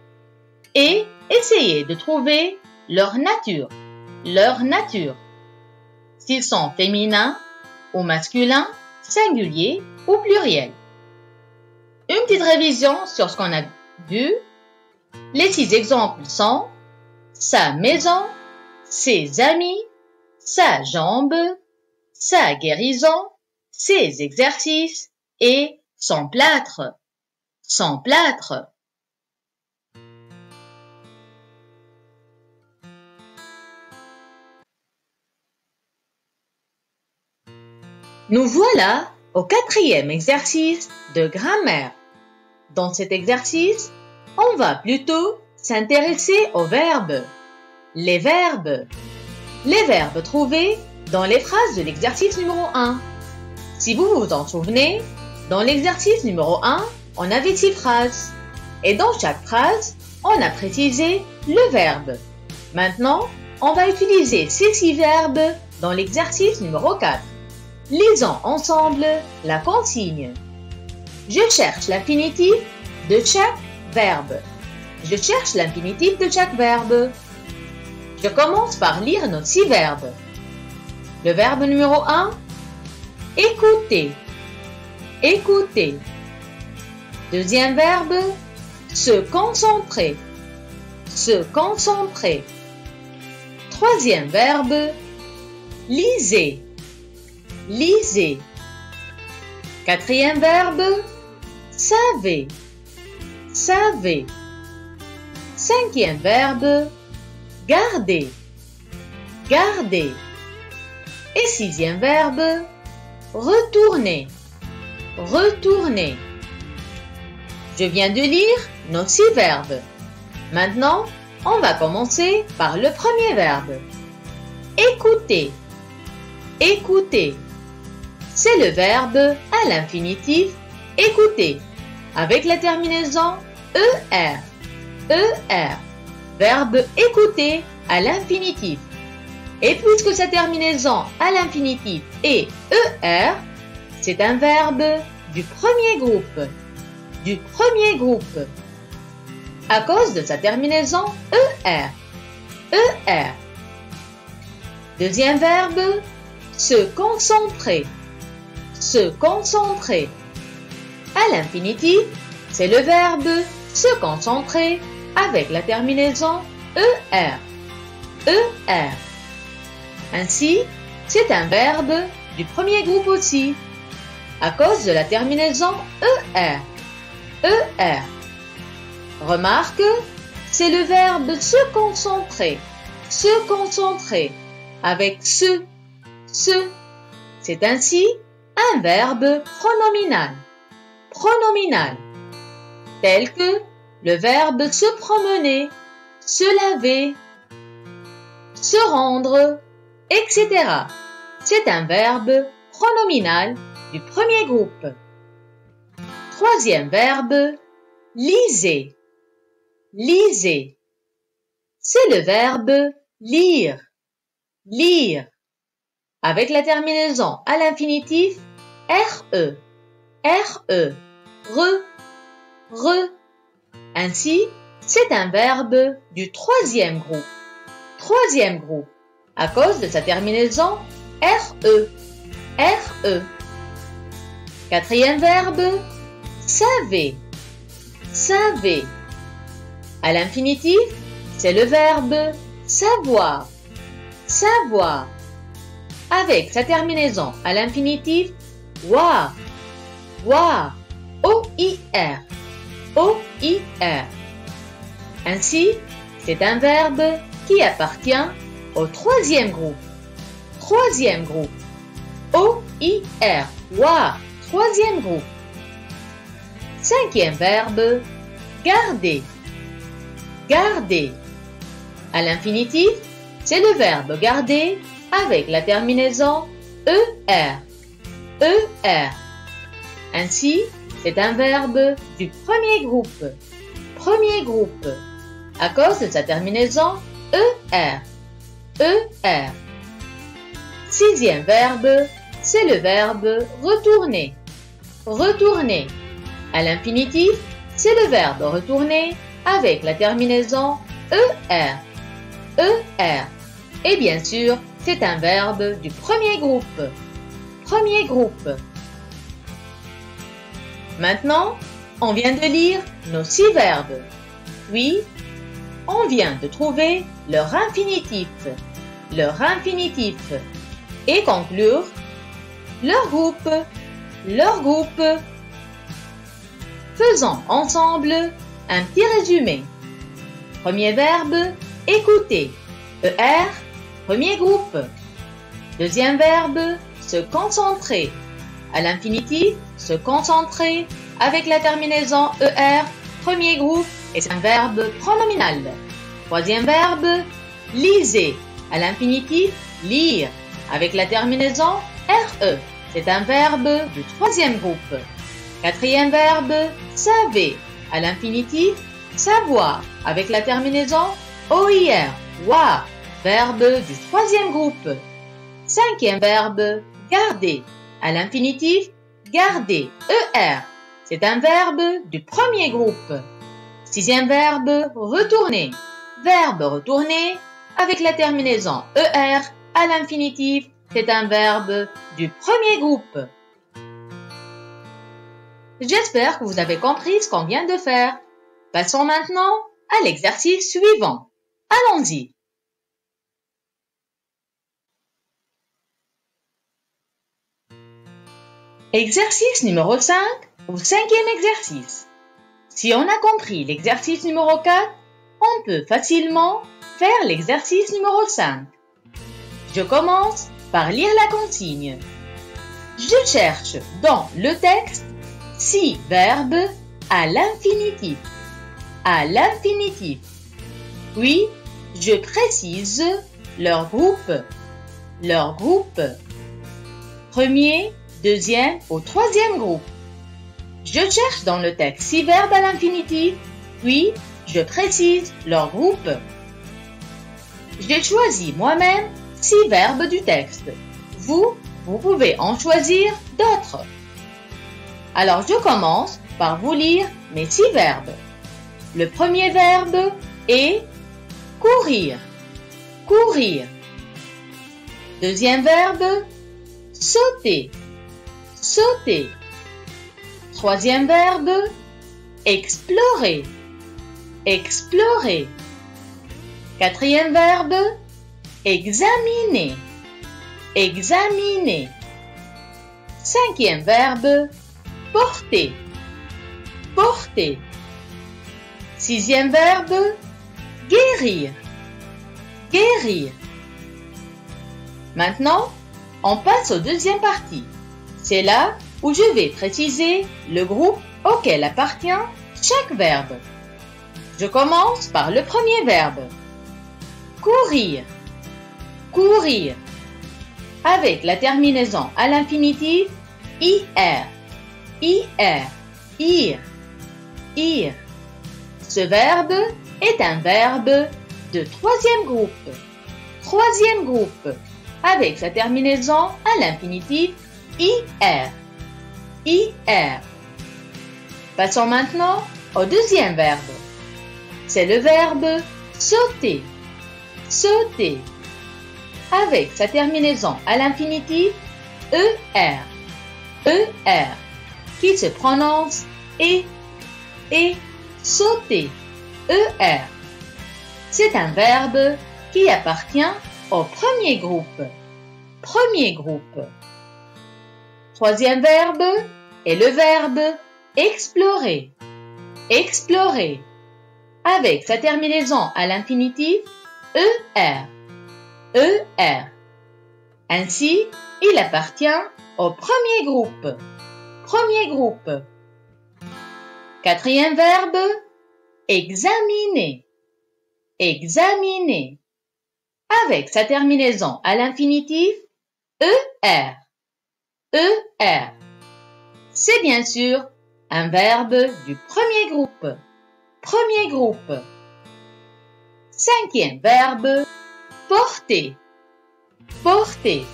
Speaker 1: et essayer de trouver leur nature. Leur nature. S'ils sont féminins ou masculins, singuliers ou pluriels. Une petite révision sur ce qu'on a vu. Les 6 exemples sont sa maison, ses amis, sa jambe, sa guérison, ses exercices et son plâtre. Son plâtre. Nous voilà au 4e exercice de grammaire. Dans cet exercice, on va plutôt s'intéresser aux verbes. Les verbes. Les verbes trouvés dans les phrases de l'exercice numéro 1. Si vous vous en souvenez, dans l'exercice numéro 1, on avait 6 phrases. Et dans chaque phrase, on a précisé le verbe. Maintenant, on va utiliser ces 6 verbes dans l'exercice numéro 4. Lisons ensemble la consigne. Je cherche l'infinitif de chaque verbe. Je cherche l'infinitif de chaque verbe. Je commence par lire nos 6 verbes. Le verbe numéro 1, écouter. Écouter. Deuxième verbe, se concentrer. Se concentrer. Troisième verbe, lisez. Lisez. Quatrième verbe, savez. Savez. Cinquième verbe, garder. Garder. Et sixième verbe, retourner. Retourner. Je viens de lire nos 6 verbes. Maintenant, On va commencer par le premier verbe. Écouter. Écouter. C'est le verbe à l'infinitif écouter avec la terminaison ER. ER. Verbe écouter à l'infinitif. Et puisque sa terminaison à l'infinitif est ER, c'est un verbe du premier groupe. Du premier groupe. À cause de sa terminaison ER. ER. Deuxième verbe, se concentrer. Se concentrer. À l'infinitif, c'est le verbe se concentrer avec la terminaison ER. ER. Ainsi, c'est un verbe du premier groupe aussi, à cause de la terminaison ER. ER. Remarque, c'est le verbe se concentrer. Se concentrer avec se. C'est ainsi un verbe pronominal. Pronominal. Tel que le verbe se promener, se laver, se rendre, etc. C'est un verbe pronominal du premier groupe. Troisième verbe, lisez. Lisez. C'est le verbe lire. Lire. Avec la terminaison à l'infinitif RE. RE. Re. Ainsi, c'est un verbe du troisième groupe. Troisième groupe. À cause de sa terminaison RE. RE. Quatrième verbe, savez. Savez. À l'infinitif, c'est le verbe savoir. Savoir. Avec sa terminaison à l'infinitif voir. Voir. O-I-R. O-I-R. Ainsi, c'est un verbe qui appartient au troisième groupe. Troisième groupe. O-I-R. Voir. Troisième groupe. Cinquième verbe, garder. Garder. À l'infinitif, c'est le verbe garder avec la terminaison ER. ER. Ainsi, c'est un verbe du premier groupe. Premier groupe. À cause de sa terminaison ER. ER. Sixième verbe, c'est le verbe retourner. Retourner. À l'infinitif, c'est le verbe retourner avec la terminaison ER. ER. Et bien sûr, c'est un verbe du premier groupe. Premier groupe. Maintenant, on vient de lire nos 6 verbes. Puis, on vient de trouver leur infinitif. Leur infinitif. Et conclure leur groupe. Leur groupe. Faisons ensemble un petit résumé. Premier verbe, écouter. ER, premier groupe. Deuxième verbe, se concentrer. À l'infinitif, se concentrer avec la terminaison ER, premier groupe, et c'est un verbe pronominal. Troisième verbe, lisez. À l'infinitif, lire, avec la terminaison RE. C'est un verbe du troisième groupe. Quatrième verbe, savez. À l'infinitif, savoir, avec la terminaison OIR. Voir, verbe du troisième groupe. Cinquième verbe, garder. À l'infinitif, garder, ER. C'est un verbe du premier groupe. Sixième verbe, retourner. Verbe retourner avec la terminaison ER à l'infinitif. C'est un verbe du premier groupe. J'espère que vous avez compris ce qu'on vient de faire. Passons maintenant à l'exercice suivant. Allons-y. Exercice numéro 5 ou cinquième exercice. Si on a compris l'exercice numéro 4, on peut facilement faire l'exercice numéro 5. Je commence par lire la consigne. Je cherche dans le texte 6 verbes à l'infinitif. À l'infinitif. puis je précise leur groupe. Leur groupe. Premier, deuxième ou troisième groupe. Je cherche dans le texte 6 verbes à l'infinitif, puis je précise leur groupe. J'ai choisi moi-même 6 verbes du texte. Vous pouvez en choisir d'autres. Alors je commence par vous lire mes 6 verbes. Le premier verbe est courir. Courir. Deuxième verbe, sauter. Sauter. Troisième verbe, explorer. Explorer. Quatrième verbe, examiner. Examiner. Cinquième verbe, porter. Porter. Sixième verbe, guérir. Guérir. Maintenant, on passe aux deuxième partie. C'est là où je vais préciser le groupe auquel appartient chaque verbe. Je commence par le premier verbe. Courir. Courir. Avec la terminaison à l'infinitif IR. IR. Ir. Ir. Ce verbe est un verbe de troisième groupe. Troisième groupe. Avec sa terminaison à l'infinitif IR. IR. Passons maintenant au deuxième verbe. C'est le verbe sauter. Sauter. Avec sa terminaison à l'infinitif ER. ER. Qui se prononce et sauter. ER. C'est un verbe qui appartient au premier groupe. Premier groupe. Troisième verbe est le verbe explorer. Explorer. Avec sa terminaison à l'infinitif ER. ER. Ainsi, il appartient au premier groupe. Premier groupe. Quatrième verbe, examiner. Examiner. Avec sa terminaison à l'infinitif ER. ER. C'est bien sûr un verbe du premier groupe. Premier groupe. Cinquième verbe, porter. Porter.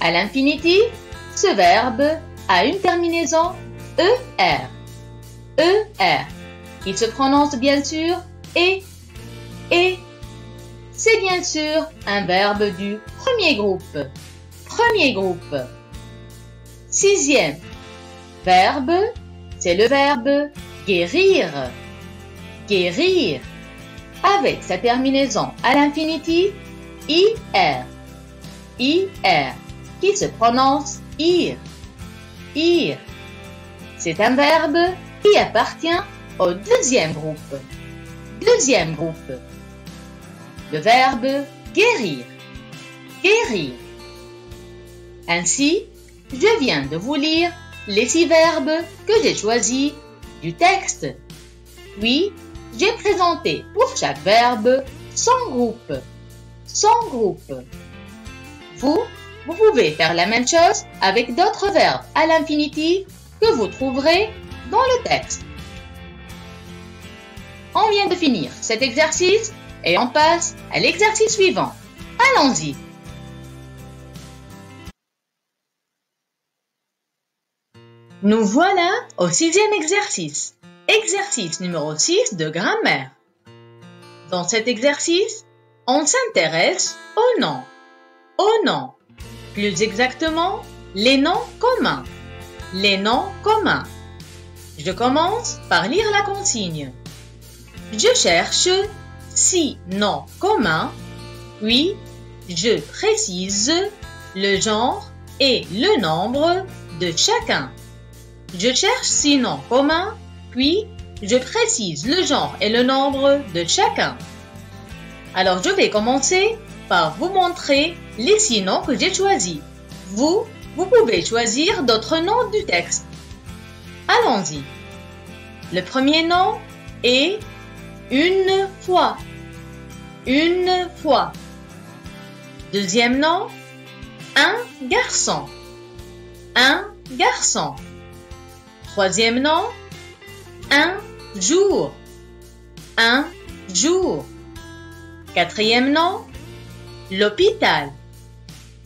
Speaker 1: À l'infinitif, ce verbe a une terminaison ER. ER. Il se prononce bien sûr et. C'est bien sûr un verbe du premier groupe. Premier groupe. Sixième verbe, c'est le verbe guérir. Guérir. Avec sa terminaison à l'infinitif IR. IR. Qui se prononce IR. IR. C'est un verbe qui appartient au deuxième groupe. Deuxième groupe. Le verbe guérir. Guérir. Ainsi, je viens de vous lire les 6 verbes que j'ai choisis du texte. Puis, j'ai présenté pour chaque verbe son groupe. Son groupe. Vous pouvez faire la même chose avec d'autres verbes à l'infinitif que vous trouverez dans le texte. On vient de finir cet exercice et on passe à l'exercice suivant. Allons-y. Nous voilà au 6e exercice. Exercice numéro 6 de grammaire. Dans cet exercice, on s'intéresse aux noms. Aux noms. Plus exactement, les noms communs. Les noms communs. Je commence par lire la consigne. Je cherche 6 noms communs, puis je précise le genre et le nombre de chacun. Je cherche 6 noms communs, puis je précise le genre et le nombre de chacun. Alors je vais commencer par vous montrer les 6 noms que j'ai choisis. Vous pouvez choisir d'autres noms du texte. Allons-y. Le premier nom est Une fois. Une fois. Deuxième nom, un garçon. Un garçon. Troisième nom, un jour. Un jour. Quatrième nom, l'hôpital.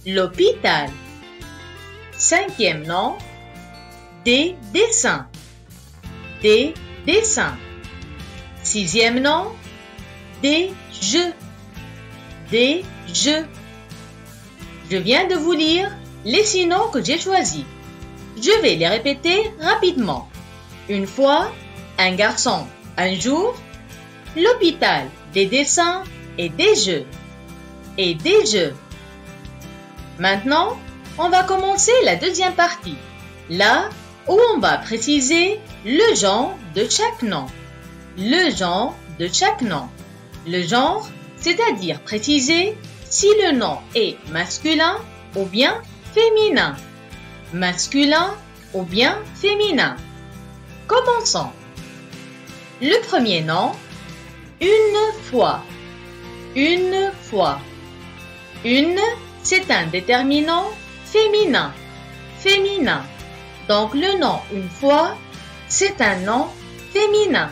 Speaker 1: L'hôpital. Cinquième nom, des dessins. Des dessins. Sixième nom, des jeux. Des jeux. Je viens de vous lire les 6 noms que j'ai choisis. Je vais les répéter rapidement. Une fois, un garçon, un jour, l'hôpital, des dessins et des jeux. Et des jeux. Maintenant, on va commencer la deuxième partie, là où on va préciser le genre de chaque nom. Le genre de chaque nom. Le genre, c'est-à-dire préciser si le nom est masculin ou bien féminin. Masculin ou bien féminin. Commençons. Le premier nom, une fois. Une fois. Une, c'est un déterminant féminin. Féminin. Donc le nom une fois, c'est un nom féminin.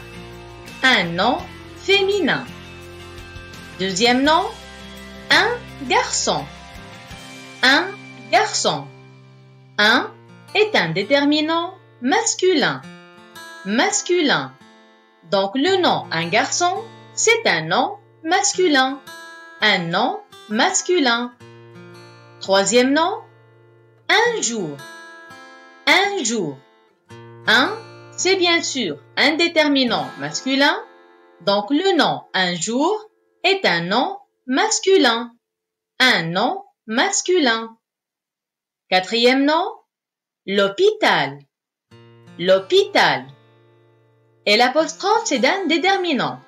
Speaker 1: Un nom féminin. Deuxième nom, un garçon. Un garçon. Un est un déterminant masculin. Masculin. Donc le nom un garçon, c'est un nom masculin. Un nom masculin. Troisième nom, un jour. Un jour. Un, c'est bien sûr un déterminant masculin. Donc le nom un jour est un nom masculin. Un nom masculin. Quatrième nom, l'hôpital. L'hôpital. Et l'apostrophe, c'est un déterminant.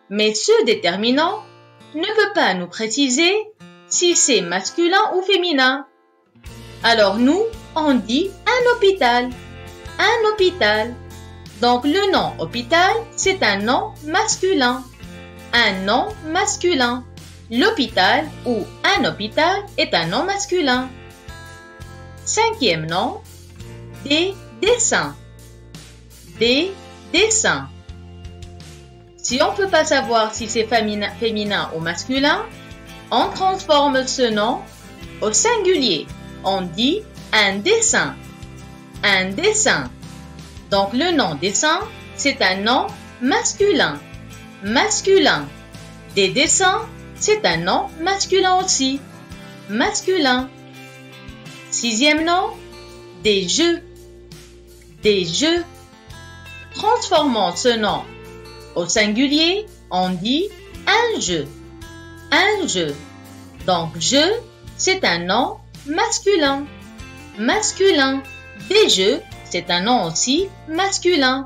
Speaker 1: Mais ce déterminant ne peut pas nous préciser si c'est masculin ou féminin. Alors nous, on dit un hôpital. Un hôpital. Donc le nom hôpital, c'est un nom masculin. Un nom masculin. L'hôpital ou un hôpital est un nom masculin. Cinquième nom, des dessins. Des dessins. Si on ne peut pas savoir si c'est féminin ou masculin, on transforme ce nom au singulier. On dit un dessin. Un dessin. Donc le nom dessin, c'est un nom masculin. Masculin. Des dessins, c'est un nom masculin aussi. Masculin. Sixième nom, des jeux. Des jeux. Transformons ce nom au singulier, on dit un jeu. Un jeu. Donc jeu, c'est un nom masculin. Masculin. Des jeux, c'est un nom aussi masculin.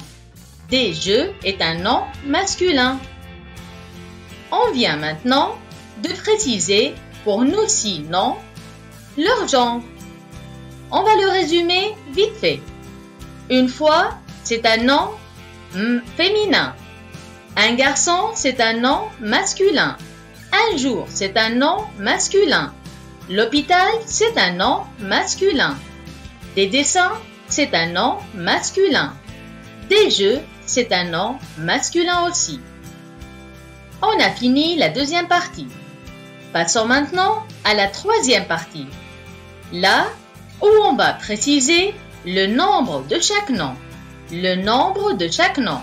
Speaker 1: Des jeux est un nom masculin. On vient maintenant de préciser pour nos 6 noms leur genre. On va le résumer vite fait. Une fois, c'est un nom féminin. Un garçon, c'est un nom masculin. Un jour, c'est un nom masculin. L'hôpital, c'est un nom masculin. Des dessins, c'est un nom masculin. Des jeux, c'est un nom masculin aussi. On a fini la deuxième partie. Passons maintenant à la troisième partie. Là où on va préciser le nombre de chaque nom. Le nombre de chaque nom.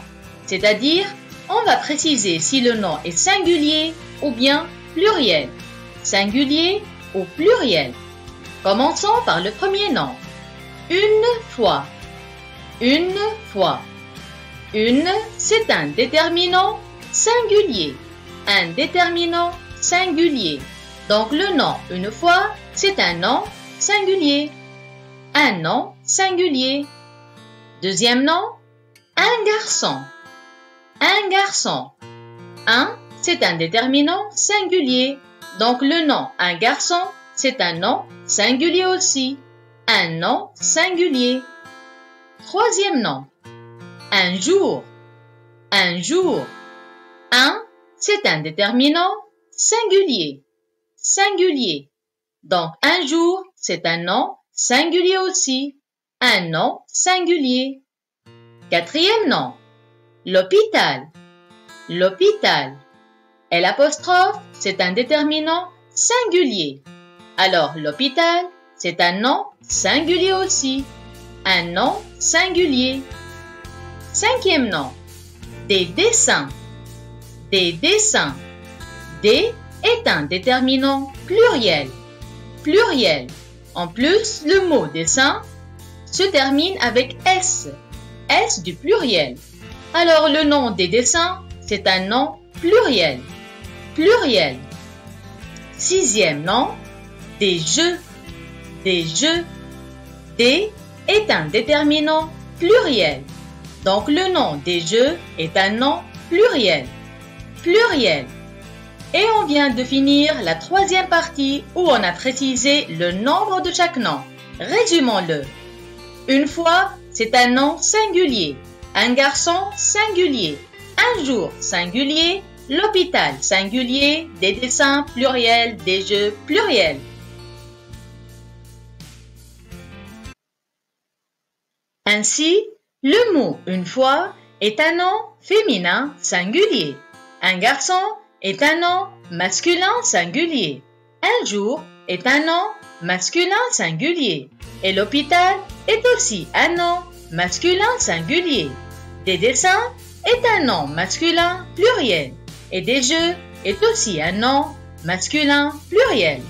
Speaker 1: C'est-à-dire, on va préciser si le nom est singulier ou bien pluriel. Singulier ou pluriel. Commençons par le premier nom. Une fois. Une fois. Une, c'est un déterminant singulier. Un déterminant singulier. Donc le nom une fois, c'est un nom singulier. Un nom singulier. Deuxième nom, un garçon. Un garçon. Un, c'est un déterminant singulier. Donc le nom un garçon, c'est un nom singulier aussi. Un nom singulier. Troisième nom, un jour. Un jour. Un, c'est un déterminant singulier. Singulier. Donc, un jour, c'est un nom singulier aussi. Un nom singulier. Quatrième nom. L'hôpital. L'hôpital. Et l'apostrophe, c'est un déterminant singulier. Alors, l'hôpital, c'est un nom singulier aussi. Un nom singulier. Cinquième nom. Des dessins. Des dessins. Des est un déterminant pluriel. Pluriel. En plus, le mot dessin se termine avec S. S du pluriel. Alors, le nom des dessins, c'est un nom pluriel. Pluriel. Sixième nom. Des jeux. Des jeux. Des est un déterminant pluriel. Donc, le nom des jeux est un nom pluriel. Pluriel. Et on vient de finir la troisième partie où on a précisé le nombre de chaque nom. Résumons-le. Une fois, c'est un nom singulier. Un garçon singulier. Un jour singulier. L'hôpital singulier. Des dessins pluriels. Des jeux pluriels. Ainsi, le mot une fois est un nom féminin singulier. Un garçon est un nom masculin singulier. Un jour est un nom masculin singulier. Et l'hôpital est aussi un nom masculin singulier. Des dessins est un nom masculin pluriel. Et des jeux est aussi un nom masculin pluriel.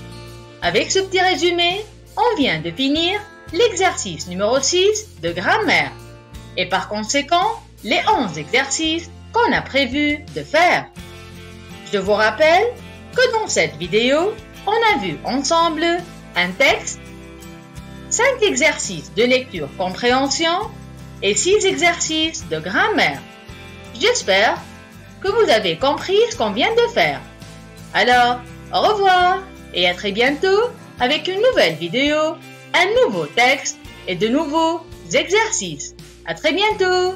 Speaker 1: Avec ce petit résumé, on vient de finir l'exercice numéro 6 de grammaire. Et par conséquent, les 11 exercices qu'on a prévu de faire. Je vous rappelle que dans cette vidéo, on a vu ensemble un texte, 5 exercices de lecture-compréhension et 6 exercices de grammaire. J'espère que vous avez compris ce qu'on vient de faire. Alors, au revoir et à très bientôt avec une nouvelle vidéo, un nouveau texte et de nouveaux exercices. À très bientôt!